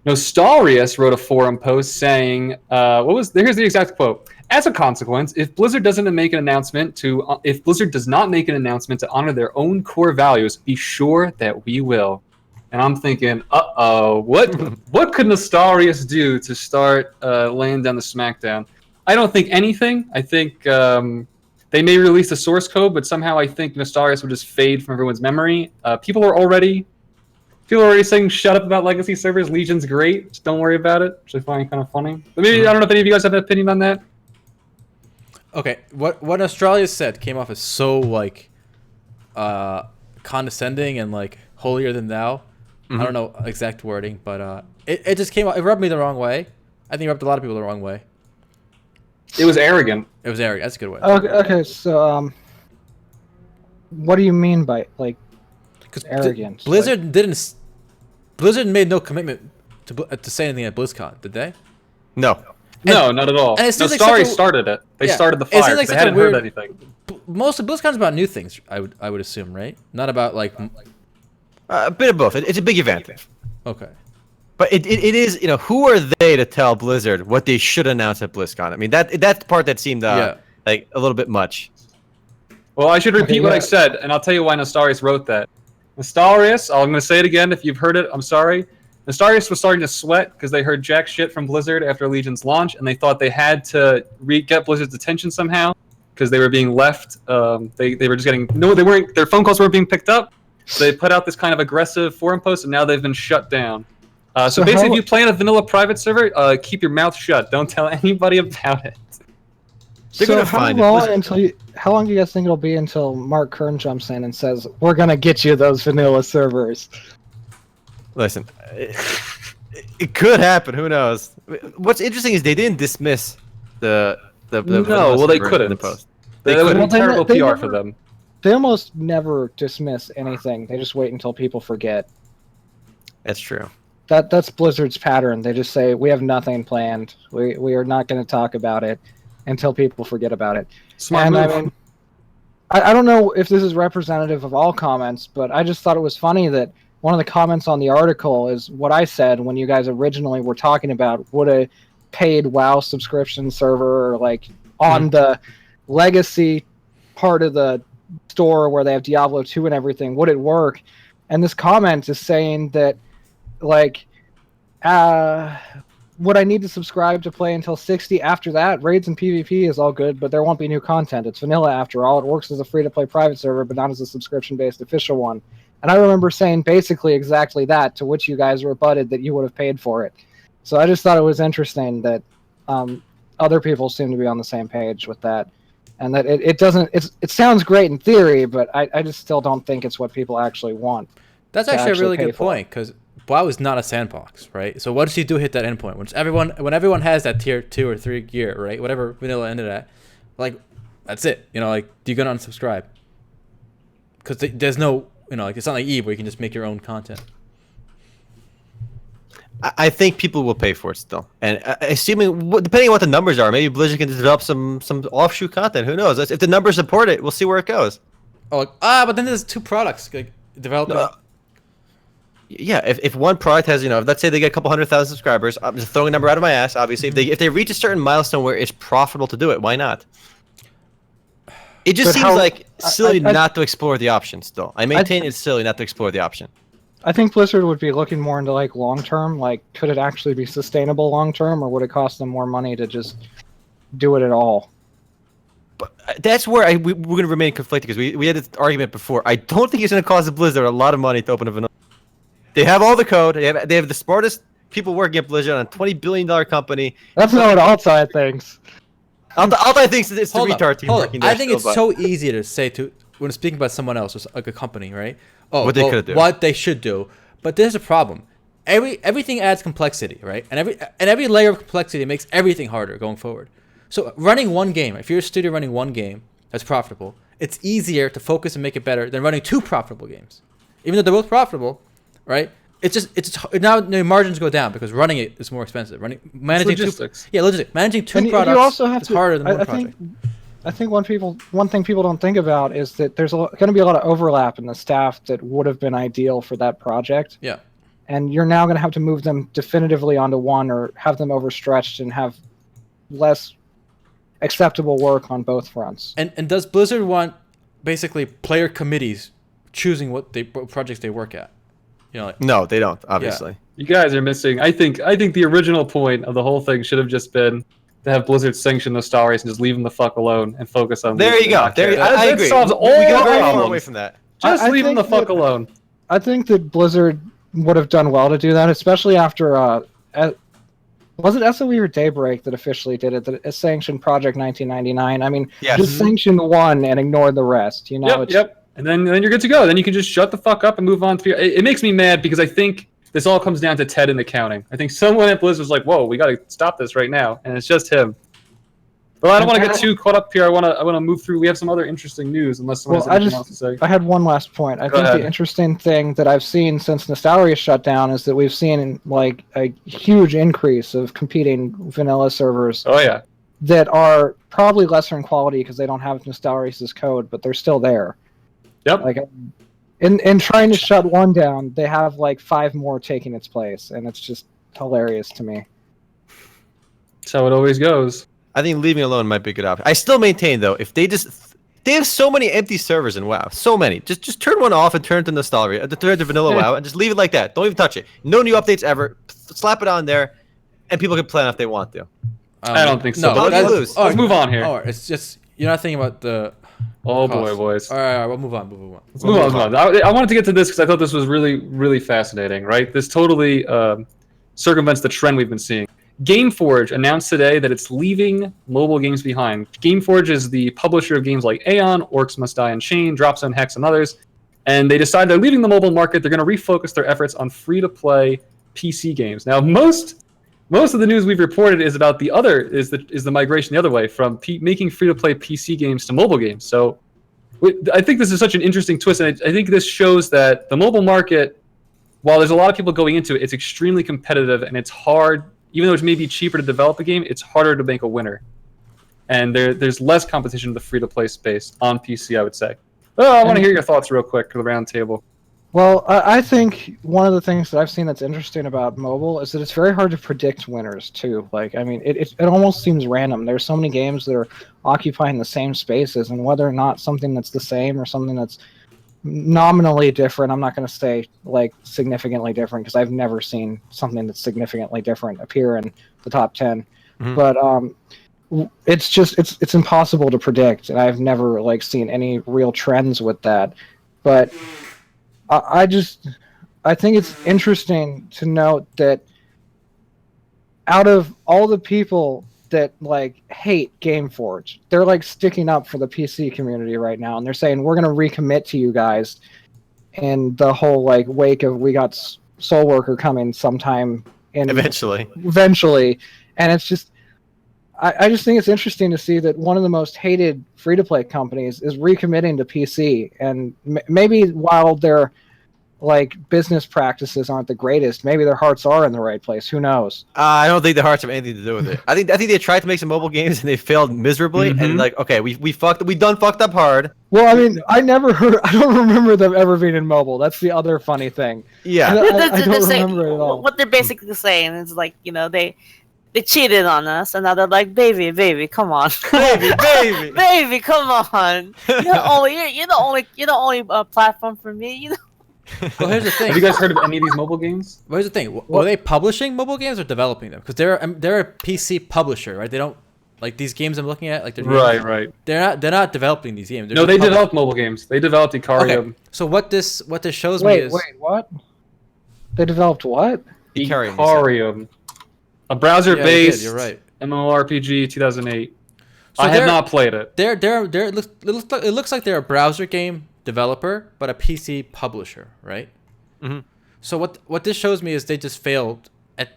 Nostarius wrote a forum post saying, here's the exact quote. As a consequence, if Blizzard does not make an announcement to honor their own core values, be sure that we will. And I'm thinking, what could Nostarius do to start laying down the smackdown? I don't think anything. I think they may release the source code, but somehow I think Nostarius will just fade from everyone's memory. People are already saying, shut up about legacy servers. Legion's great. Just don't worry about it, which I find kind of funny. But maybe, I don't know if any of you guys have an opinion on that. Okay, what Australia said came off as so condescending and holier than thou. I don't know exact wording, but it just came off. It rubbed me the wrong way. I think it rubbed a lot of people the wrong way. It was arrogant. It was arrogant. That's a good way. Okay, so what do you mean by arrogance? Blizzard Blizzard made no commitment to say anything at BlizzCon, did they? No. No, not at all. And it seems like Nostarius such a- started it. They Yeah. started the It seems fire. like They such a hadn't heard weird- anything. Most of BlizzCon's about new things. I would assume, right? Not about A bit of both. It's a big event. Okay. But it is, who are they to tell Blizzard what they should announce at BlizzCon? I mean, that's the part that seemed like a little bit much. Well, I should repeat what I yeah. said, and I'll tell you why Nostarius wrote that. Nostarius, I'm going to say it again if you've heard it, I'm sorry. Nostarius was starting to sweat because they heard jack shit from Blizzard after Legion's launch, and they thought they had to get Blizzard's attention somehow because they were being left. They were just getting they weren't. Their phone calls weren't being picked up. So they put out this kind of aggressive forum post, and now they've been shut down. So basically, if you play on a vanilla private server, keep your mouth shut. Don't tell anybody about it. They're So gonna how find it. long how long do you guys think it'll be until Mark Kern jumps in and says, "We're gonna get you those vanilla servers"? Listen, it could happen. Who knows? What's interesting is they didn't dismiss the No, well, they server in couldn't. the post. That would couldn't. be terrible They PR never- for them. They almost never dismiss anything. They just wait until people forget. That's true. That's Blizzard's pattern. They just say, "We have nothing planned. We are not going to talk about it until people forget about it." Smart And move. I mean, I don't know if this is representative of all comments, but I just thought it was funny that one of the comments on the article is what I said when you guys originally were talking about would a paid WoW subscription server or on the legacy part of the store where they have Diablo 2 and everything, would it work? And this comment is saying that would I need to subscribe to play until 60? After that, raids and PvP is all good, but there won't be new content. It's vanilla after all. It works as a free-to-play private server, but not as a subscription-based official one. And I remember saying basically exactly that, to which you guys rebutted that you would have paid for it. So I just thought it was interesting that other people seem to be on the same page with that. And that it sounds great in theory, but I just still don't think it's what people actually want. That's actually a really good point, because WoW is not a sandbox, right? So once you do hit that endpoint, when everyone has that tier 2 or 3 gear, right? Whatever vanilla ended at, like, that's it. You know, like, you're gonna unsubscribe because there's no, you know, like, it's not like EVE where you can just make your own content. I think people will pay for it still, and assuming depending on what the numbers are, maybe Blizzard can develop some offshoot content. Who knows? If the numbers support it, we'll see where it goes. Oh, like, but then there's 2 products like developing. Yeah, if one product has, you know, let's say they get a couple 100,000 subscribers, I'm just throwing a number out of my ass. Obviously, if they reach a certain milestone where it's profitable to do it, why not? It just seems like silly not to explore the option. Still, I maintain it's silly not to explore the option. I think Blizzard would be looking more into like long term. Like, could it actually be sustainable long term, or would it cost them more money to just do it at all? But that's where we're going to remain conflicted, because we had this argument before. I don't think it's going to cost Blizzard a lot of money to open a vanilla. They have all the code. They have the smartest people working at Blizzard on a $20 billion company. That's not what Altay thinks. Altay thinks it's the retard team working there. I think it's so easy to say when speaking about someone else, or like a company, right? Oh, what they should do. But there's a problem. Everything adds complexity, right? And every layer of complexity makes everything harder going forward. So running one game, if you're a studio running one game that's profitable, it's easier to focus and make it better than running 2 profitable games. Even though they're both profitable, right? It's now the margins go down because running it is more expensive. Managing logistics. Managing 2 products you also have is harder than one project. I think one thing people don't think about is that there's going to be a lot of overlap in the staff that would have been ideal for that project. Yeah. And you're now going to have to move them definitively onto one, or have them overstretched and have less acceptable work on both fronts. And does Blizzard want basically player committees choosing what projects they work at? You know, like, no, they don't. Obviously, you guys are missing. I think the original point of the whole thing should have just been to have Blizzard sanction those stories and just leave them the fuck alone and focus on. There you go. I agree. That solves all we got very problems. far away from that. Just leave them the fuck alone. I think that Blizzard would have done well to do that, especially after was it SOE or Daybreak that officially did it? That sanctioned Project 1999. I mean, just sanction one and ignore the rest. You know. Yep. And then you're good to go. Then you can just shut the fuck up and move on. It makes me mad because I think this all comes down to Ted and accounting. I think someone at Blizzard was like, "Whoa, we got to stop this right now," and it's just him. Well, I don't want to get too caught up here. I want to move through. We have some other interesting news, unless someone has anything else to say. I had one last point. I think the interesting thing that I've seen since Nostalgia shut down is that we've seen like a huge increase of competing vanilla servers. Oh yeah. That are probably lesser in quality because they don't have Nostalgia's code, but they're still there. Yep. Like, in trying to shut one down, they have like 5 more taking its place, and it's just hilarious to me. That's how it always goes. I think leaving alone might be a good option. I still maintain though, if they have so many empty servers in WoW, so many. Just turn one off and turn it to Nostalgia, turn it to vanilla WoW, and just leave it like that. Don't even touch it. No new updates ever. Slap it on there, and people can play on if they want to. I don't think so. No, let's move on here. It's just you're not thinking about the. Oh boy, boys. All right, we'll move on. Let's move on. I wanted to get to this because I thought this was really, really fascinating, right? This totally circumvents the trend we've been seeing. GameForge announced today that it's leaving mobile games behind. GameForge is the publisher of games like Aeon, Orcs Must Die Unchained, Drop Zone Hex, and others. And they decided they're leaving the mobile market. They're going to refocus their efforts on free-to-play PC games. Now, most of the news we've reported is about the migration the other way from making free-to-play PC games to mobile games. So I think this is such an interesting twist, and I think this shows that the mobile market, while there's a lot of people going into it, it's extremely competitive, and it's hard. Even though it's maybe cheaper to develop a game, it's harder to make a winner. And there's less competition in the free-to-play space on PC, I would say. Oh, I want to hear your thoughts real quick for the round table. Well, I think one of the things that I've seen that's interesting about mobile is that it's very hard to predict winners, too. Like, I mean, it almost seems random. There's so many games that are occupying the same spaces, and whether or not something that's the same or something that's nominally different. I'm not going to say like significantly different because I've never seen something that's significantly different appear in the top 10. Mhm. But it's just it's impossible to predict, and I've never like seen any real trends with that. But I think it's interesting to note that out of all the people that like hate GameForge, they're like sticking up for the PC community right now, and they're saying we're gonna recommit to you guys in the whole like wake of we got Soul Worker coming sometime eventually, and it's just I just think it's interesting to see that one of the most hated free-to-play companies is recommitting to PC, and maybe while their like business practices aren't the greatest, maybe their hearts are in the right place. Who knows? I don't think the hearts have anything to do with it. I think they tried to make some mobile games and they failed miserably. And like, okay, we fucked up hard. Well, I mean, I don't remember them ever being in mobile. That's the other funny thing. Yeah, I don't remember it at all. What they're basically saying is like, you know, they cheated on us, and now they're like, baby, come on, baby, baby, come on. You're the only platform for me. You know. Well, here's the thing. Have you guys heard of any of these mobile games? Well, here's the thing. Were they publishing mobile games or developing them? Because they're a PC publisher, right? They don't like these games I'm looking at. Like they're Right. They're not developing these games. No, they developed mobile games. They developed Icarium. Okay. So what this shows me is what? They developed what? Icarium. A browser-based you're right. MMORPG 2008. So I have not played it. It looks like they're a browser game developer, but a PC publisher, right? Mm-hmm. So what this shows me is they just failed at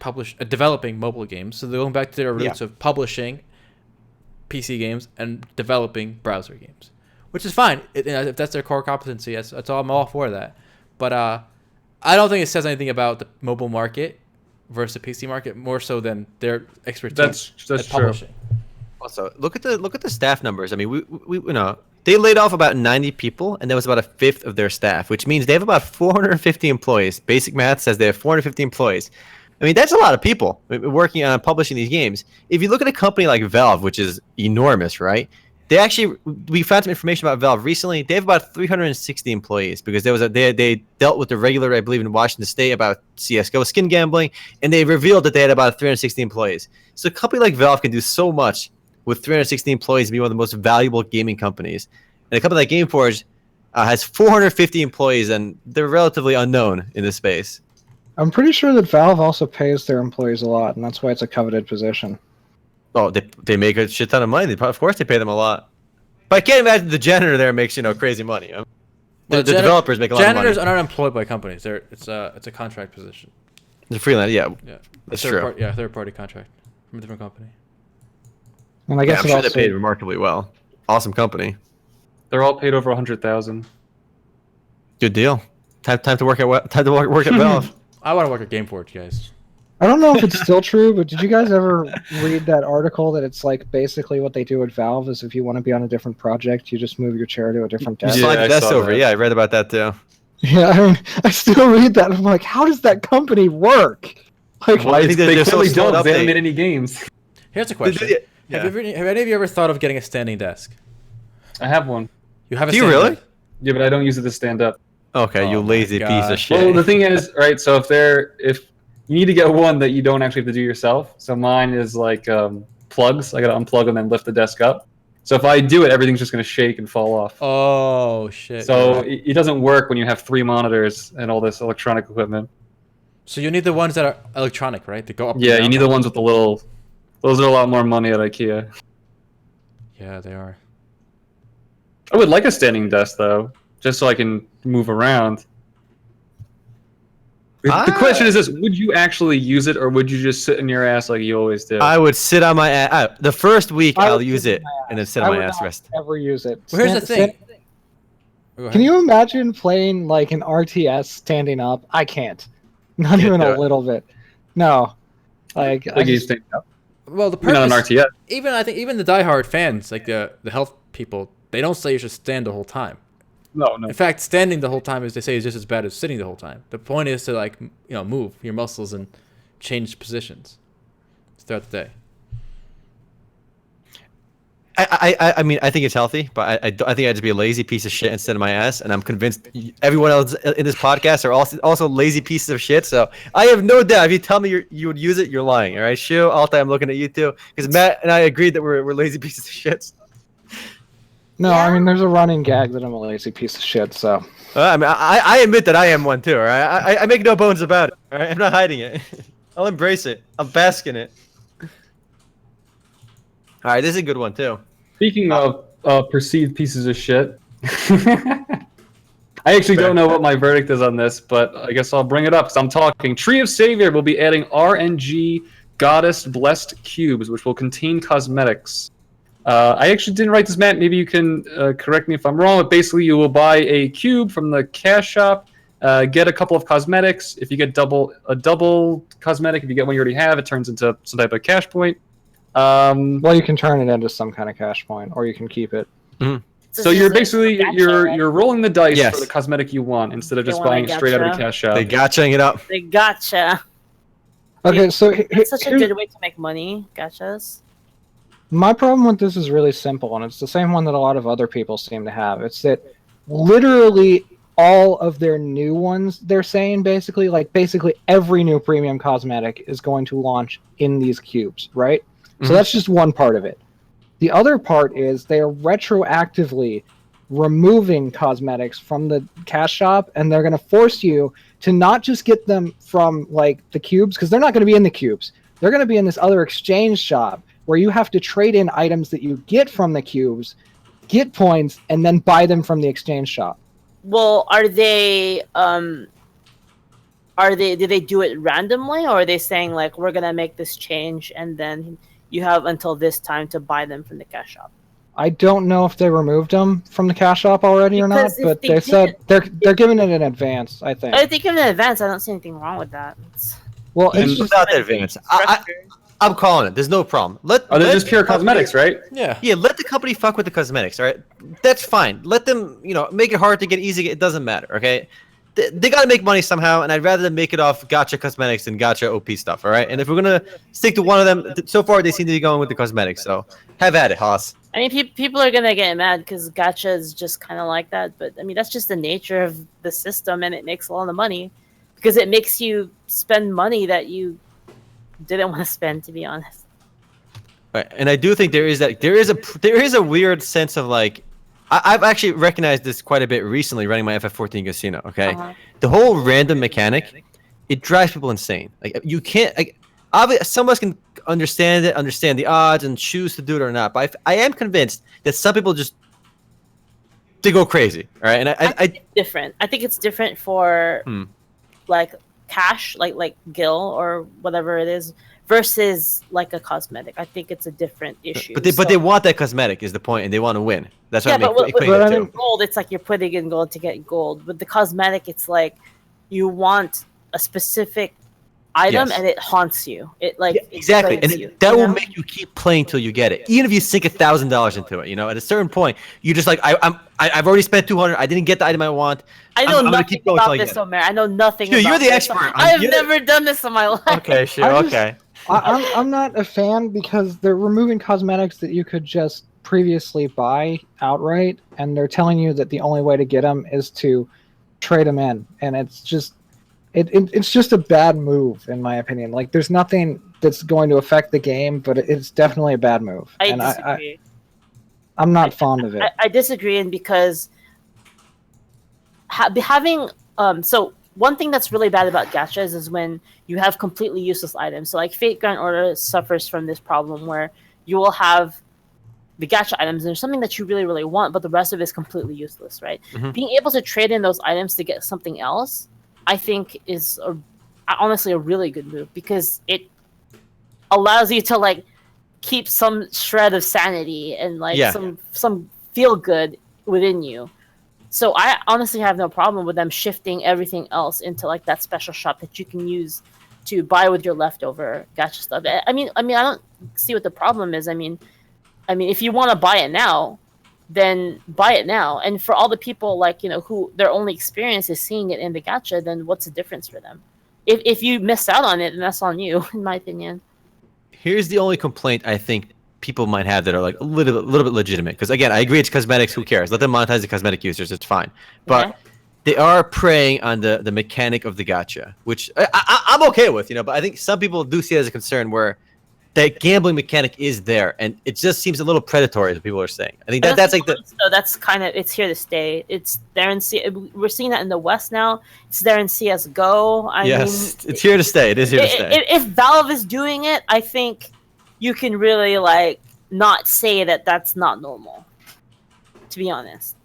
developing mobile games. So they're going back to their roots of publishing PC games and developing browser games, which is fine if that's their core competency. That's all. I'm all for that. But I don't think it says anything about the mobile market versus the PC market more so than their expertise That's at publishing. Also, look at the staff numbers. I mean, we they laid off about 90 people, and that was about a fifth of their staff, which means they have about 450 employees. Basic math says they have 450 employees. I mean, that's a lot of people working on publishing these games. If you look at a company like Valve, which is enormous, right? We found some information about Valve recently. They have about 360 employees because they dealt with the regulator, I believe, in Washington State about CS:GO skin gambling, and they revealed that they had about 360 employees. So a company like Valve can do so much with 360 employees and be one of the most valuable gaming companies. And a company like GameForge has 450 employees, and they're relatively unknown in this space. I'm pretty sure that Valve also pays their employees a lot, and that's why it's a coveted position. Oh, they make a shit ton of money. Of course, they pay them a lot. But I can't imagine the janitor there makes crazy money. The developers make a lot of money. Janitors are not employed by companies. It's a contract position. It's a freelance, yeah. That's true. Third party contract from a different company. And I guess I'm sure they paid remarkably well. Awesome company. They're all paid over 100,000. Good deal. Time to work at Valve. I want to work at GameForge, guys. I don't know if it's still true, but did you guys ever read that article that it's like basically what they do at Valve is if you want to be on a different project, you just move your chair to a different desk? You slide the desk over. That. Yeah, I read about that too. Yeah, I mean, I still read that. And I'm like, how does that company work? Like, Why do you think they they're so clearly slow to don't. They haven't update? made any games. Here's a question. Yeah. Have any of you ever thought of getting a standing desk? I have one. You have a Do you standing really? desk? Yeah, but I don't use it to stand up. Okay, you Oh my lazy piece God. of shit. Well, the thing is, right, so if you need to get one that you don't actually have to do yourself. So mine is like plugs. I got to unplug and then lift the desk up. So if I do it, everything's just going to shake and fall off. Oh shit. So it doesn't work when you have 3 monitors and all this electronic equipment. So you need the ones that are electronic, right? To go up. and Yeah, down? you need the ones with the little... Those are a lot more money at IKEA. Yeah, they are. I would like a standing desk, though, just so I can move around. The question is this: would you actually use it, or would you just sit in your ass like you always do? I would sit on my ass. The first week, I'll use it and then sit on my ass rest. Ever use it? Well, here's the thing. Go ahead. Can you imagine playing like an RTS standing up? I can't. Not even a little bit. No. Like I you just, stand up. Well, the Not an purpose. RTS. I think even the diehard fans, like the health people, they don't say you should stand the whole time. No. In fact, standing the whole time, as they say, is just as bad as sitting the whole time. The point is to move your muscles and change positions throughout the day. I mean, I think it's healthy, but I think I'd just be a lazy piece of shit instead of my ass, and I'm convinced everyone else in this podcast are also lazy pieces of shit. So I have no doubt if you tell me you would use it, you're lying. All right, Shu, Altay, I'm looking at you too, because Matt and I agreed that we're lazy pieces of shit. No, Yeah. I mean, there's a running gag that I'm a lazy piece of shit. So I mean, I admit that I am one too. All right, I make no bones about it. All right, I'm not hiding it. I'll embrace it. I'll bask in it. All right, this is a good one too. Speaking of perceived pieces of shit, I actually don't know what my verdict is on this, but I guess I'll bring it up because I'm talking. Tree of Savior will be adding RNG Goddess Blessed Cubes, which will contain cosmetics. I actually didn't write this, Matt. Maybe you can correct me if I'm wrong. But basically, you will buy a cube from the cash shop, get a couple of cosmetics. If you get a double cosmetic, if you get one you already have, it turns into some type of cash point. well, you can turn it into some kind of cash point, or you can keep it. So you're basically Gatcha, you're rolling the dice Yes. for the cosmetic you want instead of You just want a buying it straight out of the Gatcha? cash shop. They gotchaing it up. They gotcha. Okay, so It's such a good way to make money. Gotchas. my problem with this is really simple, and it's the same one that a lot of other people seem to have. It's that literally all of their new ones, they're saying basically every new premium cosmetic is going to launch in these cubes, right? So that's just one part of it. The other part is they are retroactively removing cosmetics from the cash shop, and they're going to force you to not just get them from like the cubes, because they're not going to be in the cubes. They're going to be in this other exchange shop where you have to trade in items that you get from the cubes, get points, and then buy them from the exchange shop. Well, are they? Did they do it randomly, or are they saying like we're gonna make this change and then you have until this time to buy them from the cash shop? I don't know if they removed them from the cash shop already or not, Because if but they they said did- they're giving it in advance, I think. I think in advance, I don't see anything wrong with that. Well, And it's just, without that advance, I'm calling it. There's no problem. Are they just pure cosmetics, right? Yeah. Yeah, let the company fuck with the cosmetics, all right? That's fine. Let them, make it hard to get, easy. It doesn't matter, okay? They got to make money somehow, and I'd rather them make it off Gatcha cosmetics than Gatcha OP stuff, all right? And if we're going to stick to one of them, so far they seem to be going with the cosmetics, so have at it, Haas. I mean, people are gonna get mad because Gacha is just kind of like that. But I mean, that's just the nature of the system, and it makes a lot of money because it makes you spend money that you didn't want to spend, to be honest. Right, and I do think there is a weird sense of like, I've actually recognized this quite a bit recently running my FF14 casino. Okay, the whole random mechanic, it drives people insane. Like you can't, like, obviously some of us can understand the odds, and choose to do it or not. But I am convinced that some people just they go crazy. All right, and I think it's different. I think it's different for like cash, like Gil or whatever it is, versus like a cosmetic. I think it's a different issue. But they want that cosmetic is the point, and they want to win. That's what yeah, I'm but equating it to. gold, it's like you're putting in gold to get gold. With the cosmetic, it's like you want a specific item, Yes. and it haunts you. It like it Exactly, plays and you, that you will know? make you keep playing till you get it. Even if you sink $1,000 into it, at a certain point, you just like I've already spent 200. I didn't get the item I want. I know I'm gonna nothing keep going till I about this, get it. Omer. I know nothing. Dude, about you're the this. expert. I've You're- never done this in my life. Okay, sure, I just- okay. I'm not a fan because they're removing cosmetics that you could just previously buy outright, and they're telling you that the only way to get them is to trade them in, and it's just it's just a bad move in my opinion. Like there's nothing that's going to affect the game, but it's definitely a bad move. I and disagree. I'm not fond of it. I disagree, and because having so one thing that's really bad about gachas is when you have completely useless items. So like Fate Grand Order suffers from this problem where you will have the gacha items and there's something that you really, really want, but the rest of it is completely useless, right? Being able to trade in those items to get something else, I think is honestly a really good move because it allows you to like keep some shred of sanity and like some feel good within you. So I honestly have no problem with them shifting everything else into like that special shop that you can use to buy with your leftover gacha stuff. I mean, I don't see what the problem is. I mean, if you want to buy it now, then buy it now. And for all the people like who their only experience is seeing it in the gacha, then what's the difference for them? If you miss out on it, then that's on you, in my opinion. Here's the only complaint I think people might have that are like a little bit legitimate. Because again, I agree it's cosmetics. Who cares? Let them monetize the cosmetic users. It's fine. But Okay. they are preying on the mechanic of the gacha, which I'm okay with, you know. But I think some people do see it as a concern where that gambling mechanic is there, and it just seems a little predatory, as people are saying. I think that's like the. So that's kind of, it's here to stay. It's there in we're seeing that in the West now. It's there in CS:GO. Yes, it's here to stay. It is here to stay. If Valve is doing it, I think you can really like not say that that's not normal. To be honest.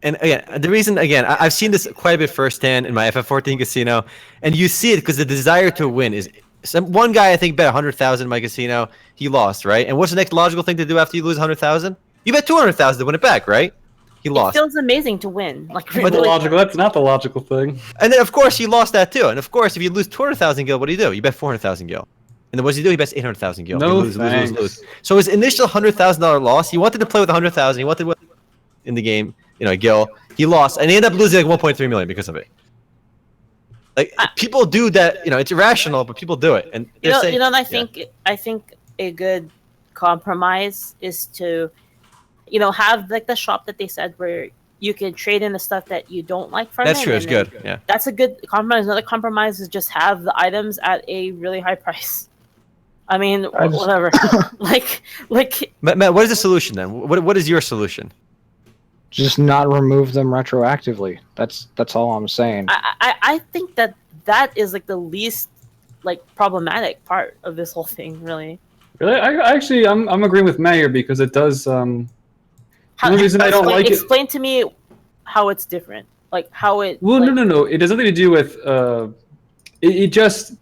And again, the reason, I've seen this quite a bit firsthand in my FF14 casino, and you see it because the desire to win is. One guy I think bet 100,000 in my casino. He lost, right? And what's the next logical thing to do after you lose 100,000? You bet 200,000 to win it back, right? He lost. It feels amazing to win. Like That's logical. That's not the logical thing. And then of course he lost that too. And of course, if you lose 200,000 gil, what do? You bet 400,000 gil. And then what does he do? He bets 800,000 gil. No, lose. So his initial $100,000 loss, he wanted to play with 100,000. He wanted to win in the game, gil. He lost, and he ended up losing like 1.3 million because of it. Like people do that, it's irrational, but people do it. And and I think a good compromise is to, have like the shop that they said where you can trade in the stuff that you don't like from it. That's true. It's good. Yeah. That's a good compromise. Another compromise is just have the items at a really high price. I mean, whatever. like. Matt, what is the solution then? What is your solution? Just not remove them retroactively. That's all I'm saying. I think that is like the least like problematic part of this whole thing, really. Really, I'm agreeing with Mayor because it does. The reason I don't like it. Explain to me how it's different. Like how it. Well, like, no. It has nothing to do with. It just.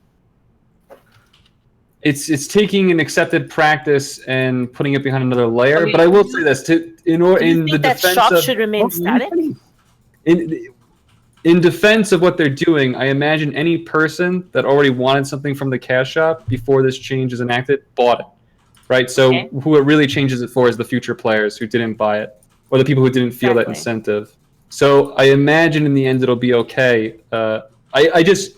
It's taking an accepted practice and putting it behind another layer. But I will say this: in the defense shop of, should remain static. In defense of what they're doing, I imagine any person that already wanted something from the cash shop before this change is enacted bought it, right? So who it really changes it for is the future players who didn't buy it, or the people who didn't feel that incentive. So I imagine in the end it'll be okay. I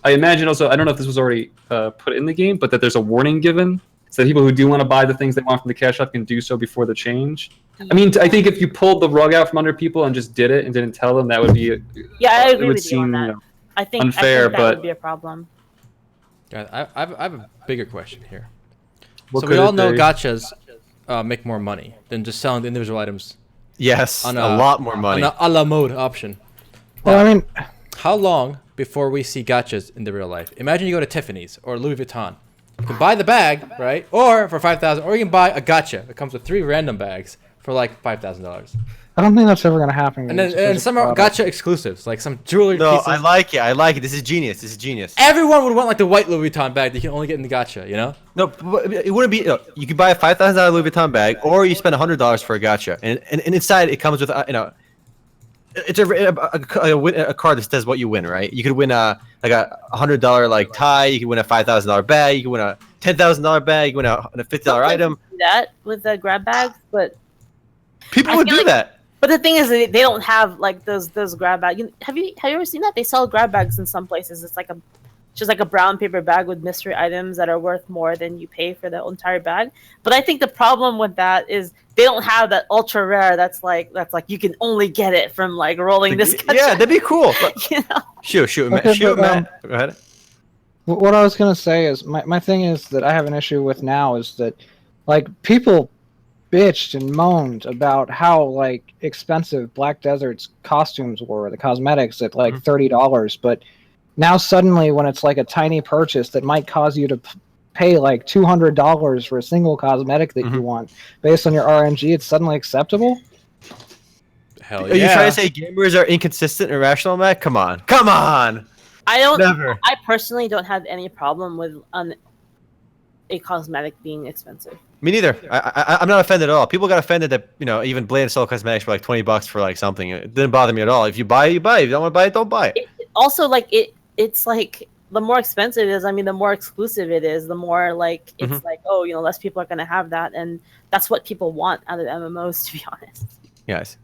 imagine also, I don't know if this was already put in the game, but that there's a warning given so that people who do want to buy the things they want from the cash shop can do so before the change. I mean, I think if you pulled the rug out from under people and just did it and didn't tell them, that would be I agree with you on that. I think unfair, that but would be a problem. I have a bigger question here. What So we could all it know be? gachas make more money than just selling the individual items Yes, on a lot more money. on a la mode option. Well, I mean, How long before we see gachas in the real life? Imagine you go to Tiffany's or Louis Vuitton. You can buy the bag, right? Or for $5,000, or you can buy a gacha that comes with 3 random bags for like $5,000. I don't think that's ever going to happen. And then and some are gacha exclusives, like some jewelry No, pieces. I like it. This is genius. Everyone would want like the white Louis Vuitton bag that you can only get in the gacha, No, but it wouldn't be. You could buy a $5,000 Louis Vuitton bag, or you spend $100 for a gacha, and inside it comes with it's a card that says what you win, right? You could win a $100 like tie. You could win a $5,000 bag. You could win a $10,000 bag. You could win a $50 item. That with the grab bags, but People I would feel do like- that. But the thing is, they don't have like those grab bags. Have you ever seen that? They sell grab bags in some places. It's like just like a brown paper bag with mystery items that are worth more than you pay for the entire bag. But I think the problem with that is they don't have that ultra rare. That's like you can only get it from like rolling this. Yeah, that'd be cool. But You know? shoot, Matt. Go ahead. What I was going to say is my thing is that I have an issue with now is that like people bitched and moaned about how like expensive Black Desert's costumes were, the cosmetics at like $30, but now suddenly when it's like a tiny purchase that might cause you to pay like $200 for a single cosmetic that you want based on your RNG, it's suddenly acceptable. Hell Are you trying to say gamers are inconsistent and irrational, Matt? Come on. I don't. Never. I personally don't have any problem with a cosmetic being expensive. Me neither. I'm not offended at all. People got offended that even Blade sold cosmetics for like $20 for like something. It didn't bother me at all. If you buy it, you buy it. If you don't want to buy it, don't buy it. Also, like it's like the more expensive it is, I mean, the more exclusive it is, the more like it's like, oh, less people are gonna have that, and that's what people want out of MMOs, to be honest. Guys,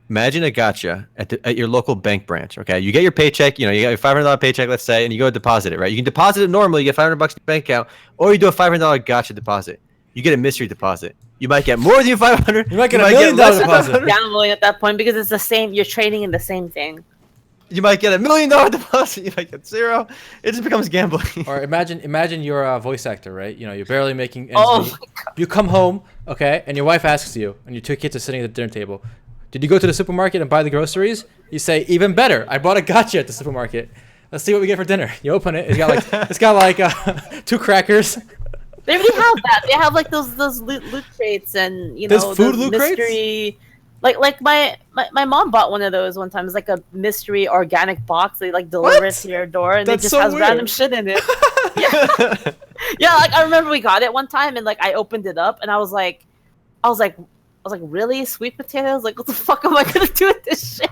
imagine a gacha at your local bank branch. Okay, you get your paycheck. You got your $500 paycheck, let's say, and you go deposit it. Right, you can deposit it normally. You get $500 in your bank account, or you do a $500 gacha deposit. you get a mystery deposit. You might get more than 500. You might get a $1 million less than deposit. 500. Gambling at that point because it's the same. You're trading in the same thing. You might get $1 million deposit. You might get 0. It just becomes gambling. Or imagine you're a voice actor, right? You know, you're barely making ends Oh meet. my God. You come home, okay, and your wife asks you, and your 2 kids are sitting at the dinner table. Did you go to the supermarket and buy the groceries? You say, even better. I bought a Gatcha at the supermarket. Let's see what we get for dinner. You open it. It's got like 2 crackers. They already have that. They have like those loot crates and There's food those loot crates? mystery. Like my mom bought one of those one time. It's like a mystery organic box. They like deliver it to your door, and That's it just so has weird. random shit in it. Yeah, yeah. Like I remember we got it one time, and like I opened it up, and I was like, really, sweet potatoes? Like, what the fuck am I gonna do with this shit?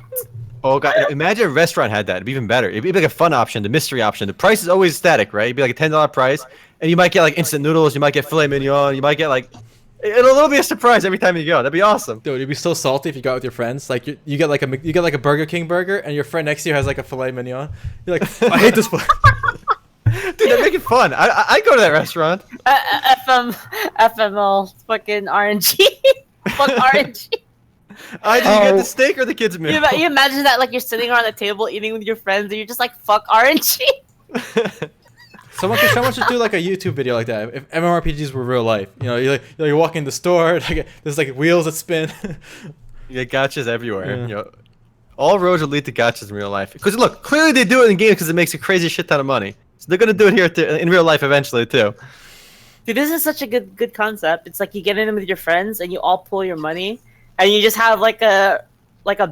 Oh god! Imagine a restaurant had that. It'd be even better. It'd be like a fun option, the mystery option. The price is always static, right? It'd be like a $10 price, and you might get like instant noodles. You might get filet mignon. You might get like it'll be a surprise every time you go. That'd be awesome. Dude, you'd be so salty if you got with your friends. Like you get like a Burger King burger, and your friend next to you has like a filet mignon. You're like, I hate this place. Dude, that'd make it fun. I go to that restaurant. FML, fucking RNG. Fuck RNG. Did you get the steak or the kids meal? You imagine that, like, you're sitting around the table eating with your friends, and you're just like, fuck RNG. Someone should do like a YouTube video like that. If MMORPGs were real life, you know, you're walking in the store, like, there's like wheels that spin. You get gotchas everywhere. Yeah. You know, all roads will lead to gotchas in real life. Because look, clearly they do it in games because it makes a crazy shit ton of money. So they're gonna do it here in real life eventually too. Dude, this is such a good concept. It's like you get in with your friends, and you all pool your money, and you just have like a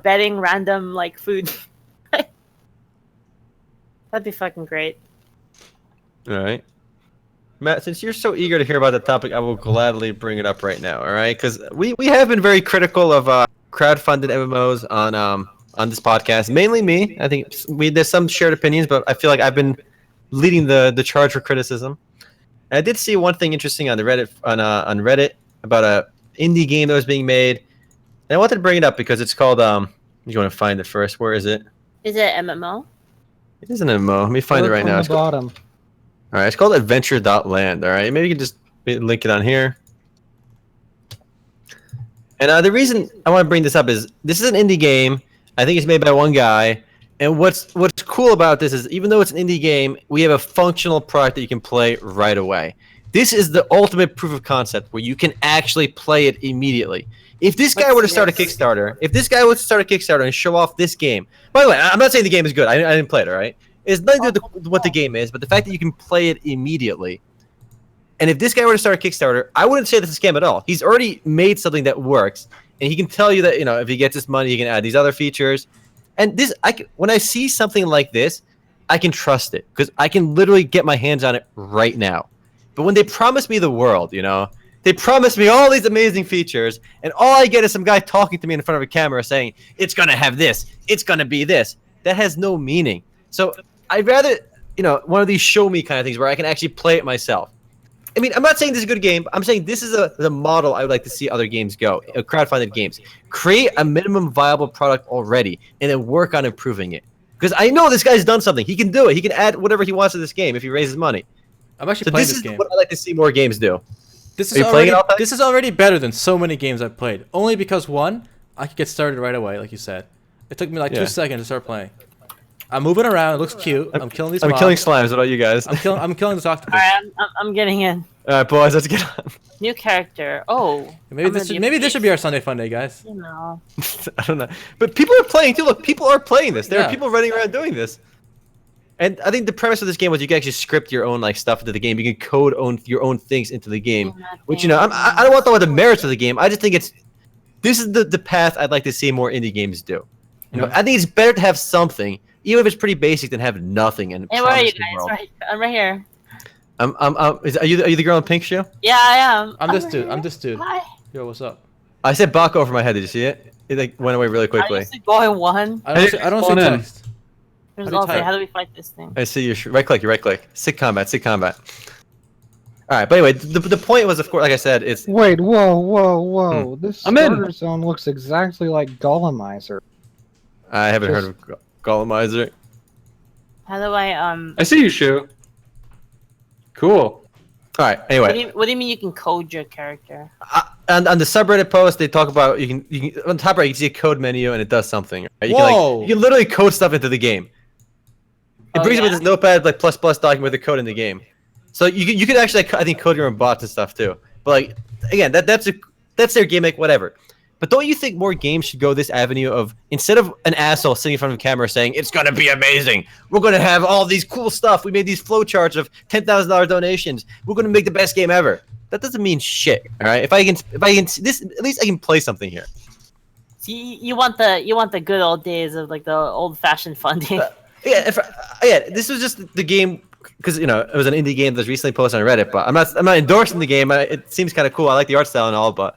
betting random like food. That'd be fucking great. All right, Matt. Since you're so eager to hear about the topic, I will gladly bring it up right now. All right, because we have been very critical of crowdfunded MMOs on this podcast. Mainly me. I think there's some shared opinions, but I feel like I've been leading the charge for criticism. And I did see one thing interesting on the Reddit on Reddit about a indie game that was being made, and I wanted to bring it up because it's called You want to find it first? Where is it? Is it MMO? It is an MMO. Let me find it right now. On It's the called, bottom. all right, it's called Adventure.land. All right, maybe you can just link it on here. And the reason I want to bring this up is this is an indie game. I think it's made by one guy. And what's cool about this is even though it's an indie game, we have a functional product that you can play right away. This is the ultimate proof of concept where you can actually play it immediately. If this guy were to start a Kickstarter, and show off this game, by the way, I'm not saying the game is good. I didn't play it, all right? It's nothing to do with what the game is, but the fact that you can play it immediately. And if this guy were to start a Kickstarter, I wouldn't say this is a scam at all. He's already made something that works, and he can tell you that, you know, if he gets this money, he can add these other features. And this, when I see something like this, I can trust it because I can literally get my hands on it right now. But when they promise me the world, you know, they promise me all these amazing features, and all I get is some guy talking to me in front of a camera saying, it's going to have this, it's going to be this. That has no meaning. So I'd rather, you know, one of these show me kind of things where I can actually play it myself. I mean, I'm not saying this is a good game. I'm saying this is the model I would like to see other games go, crowdfunded games. Create a minimum viable product already, and then work on improving it. Because I know this guy's done something. He can do it. He can add whatever he wants to this game if he raises money. I'm actually playing this game. This is what I like to see more games do. This Are you playing it, Altay? This is already better than so many games I've played. Only because one, I could get started right away, like you said. It took me like 2 seconds to start playing. I'm moving around. It looks cute. I'm killing these. I'm mobs. killing slimes. What about you guys? I'm killing this octopus. Alright, I'm getting in. All right, boys, let's get on. New character. Oh. Maybe this should be our Sunday fun day, guys. You know. I don't know, but people are playing too. Look, people are playing this. There are people running around doing this. And I think the premise of this game was you can actually script your own like stuff into the game. You can code your own things into the game, which, you know, I don't want to know what the merits of the game. I just think this is the path I'd like to see more indie games do. You know, I think it's better to have something, even if it's pretty basic, than have nothing. And hey, where are you guys? I'm right here. Are you the girl in pink shoe? Yeah, I am. I'm this dude. Hi. Yo, what's up? I said Bach over my head. Did you see it? It like went away really Are quickly. you going one? I don't see Spawn in. text. There's How do you Altay. type? How do we fight this thing? I see your right click. You right click. Sick combat. All right, but anyway, the point was, of course, like I said, it's Wait, whoa. This I'm in. starter zone looks exactly like Golemizer. I haven't heard of Golemizer. How do I I see you, Shu. Cool. All right. Anyway, What do you mean you can code your character? on the subreddit post, they talk about you can on the top right you can see a code menu and it does something. Right? Whoa. You can literally code stuff into the game. It brings up with this notepad like plus document with the code in the game. So you could actually I think code your own bots and stuff too. But like again, that's their gimmick, whatever. But don't you think more games should go this avenue of instead of an asshole sitting in front of a camera saying it's gonna be amazing, we're gonna have all these cool stuff. We made these flowcharts of $10,000 donations. We're gonna make the best game ever. That doesn't mean shit. All right. If I can this at least I can play something here. See, you want the good old days of like the old fashioned funding. Yeah. This was just the game. Because it was an indie game that was recently posted on Reddit, but I'm not endorsing the game. It seems kind of cool. I like the art style and all, but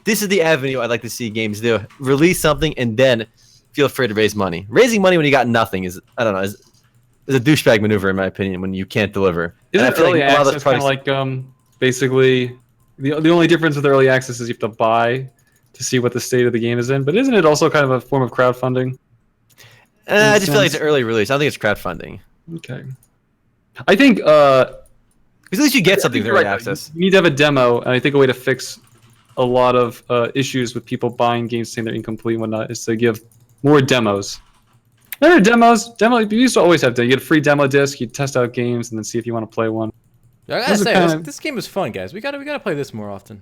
this is the avenue I'd like to see games do: release something and then feel free to raise money. Raising money when you got nothing is a douchebag maneuver in my opinion when you can't deliver. Isn't early access kind of like basically the only difference with early access is you have to buy to see what the state of the game is in? But isn't it also kind of a form of crowdfunding? I just feel like it's an early release. I don't think it's crowdfunding. Okay. I think because at least you get something with early access. You need to have a demo, and I think a way to fix a lot of issues with people buying games saying they're incomplete and whatnot is to give more demos. There are demos. You used to always have demos. You get a free demo disc. You test out games and then see if you want to play one. I gotta say, this game is fun, guys. We gotta play this more often.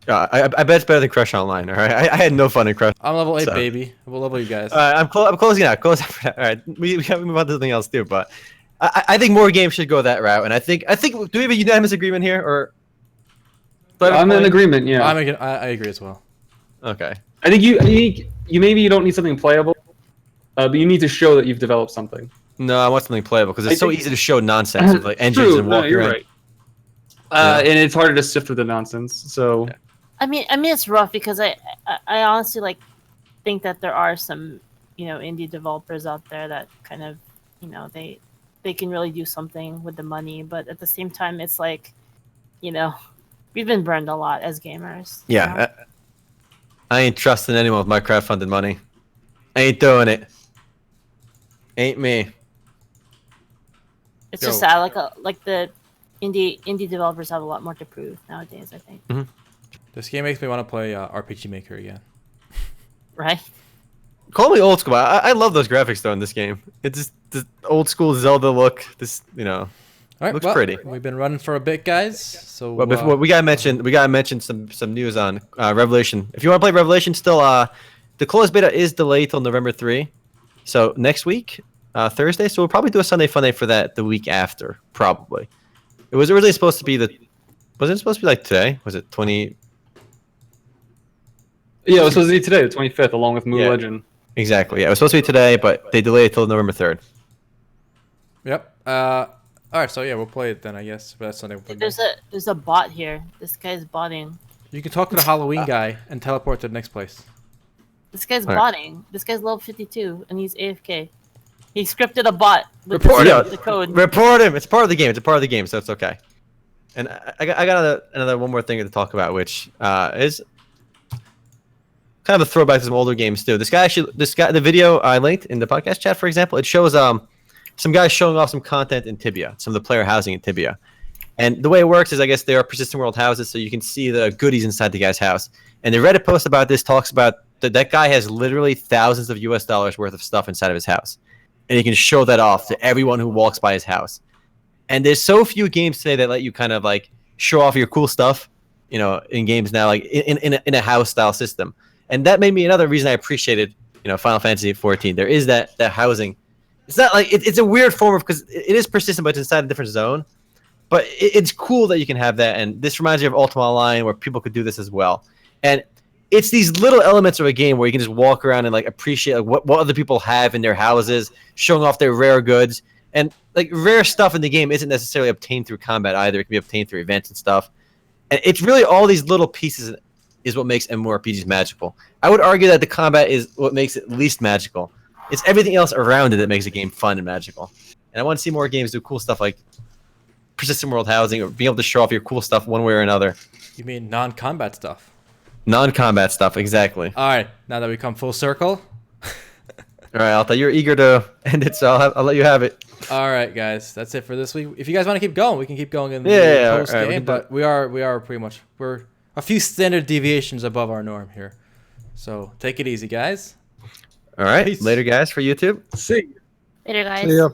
I bet it's better than Crush Online. All right, I had no fun in Crush. I'm level 8, baby. What level you guys? I'm closing out. All right, we got to move on to something else too, but. I think more games should go that route, and I think do we have a unanimous agreement here, or? But I'm in agreement. Yeah, I agree as well. Okay. I think you maybe you don't need something playable, but you need to show that you've developed something. No, I want something playable because it's so easy to show nonsense with like engines and walking around. Right. And it's harder to sift through the nonsense. So. Yeah. I mean it's rough because I honestly think that there are some indie developers out there that kind of they can really do something with the money, but at the same time, it's like, we've been burned a lot as gamers. Yeah, I ain't trusting anyone with my crowdfunded money. I ain't doing it. Ain't me. It's just sad. Like the indie developers have a lot more to prove nowadays, I think. Mm-hmm. This game makes me want to play RPG Maker again. Right. Call me old school. I love those graphics though in this game. It's just the old school Zelda look. This All right, looks pretty. We've been running for a bit, guys. So well, before we gotta mention some news on Revelation. If you want to play Revelation, still the closed beta is delayed till November 3. So next week, Thursday. So we'll probably do a Sunday Fun Day for that the week after, probably. It was originally supposed to be wasn't it supposed to be like today? Was it 20? Yeah, it was supposed to be today, the 25th, along with Moon Legend. Exactly. Yeah, it was supposed to be today, but they delayed it till November 3rd. Yep. All right. So yeah, we'll play it then, I guess. But that's Sunday. There's a bot here. This guy's botting. You can talk to the Halloween guy and teleport to the next place. This guy's botting. This guy's level 52 and he's AFK. He scripted a bot with Report the code. Report him. It's part of the game. So it's okay. And I got another one more thing to talk about, which is kind of a throwback to some older games too. The video I linked in the podcast chat, for example, it shows some guys showing off some content in Tibia, some of the player housing in Tibia. And the way it works is, I guess, they are persistent world houses, so you can see the goodies inside the guy's house. And the Reddit post about this talks about that guy has literally thousands of US dollars worth of stuff inside of his house. And he can show that off to everyone who walks by his house. And there's so few games today that let you kind of like show off your cool stuff, in games now, like in a house style system. And that made me another reason I appreciated, Final Fantasy XIV. There is that housing. It's not like it's a weird form of, because it is persistent, but it's inside a different zone. But it's cool that you can have that, and this reminds me of Ultima Online, where people could do this as well. And it's these little elements of a game where you can just walk around and like appreciate like, what other people have in their houses, showing off their rare goods. And like rare stuff in the game isn't necessarily obtained through combat either. It can be obtained through events and stuff. And it's really all these little pieces is what makes MMORPGs magical. I would argue that the combat is what makes it least magical. It's everything else around it that makes a game fun and magical. And I want to see more games do cool stuff like persistent world housing, or being able to show off your cool stuff one way or another. You mean non-combat stuff? Non-combat stuff, exactly. All right, now that we come full circle, All right, Alta, you're eager to end it, so I'll let you have it. All right, guys, that's it for this week. If you guys want to keep going, we can keep going in the Yeah, post all right, we game. can do But we are pretty much we're a few standard deviations above our norm here. So take it easy, guys. All right, Peace. later, guys, for YouTube. See. Later, guys. See ya.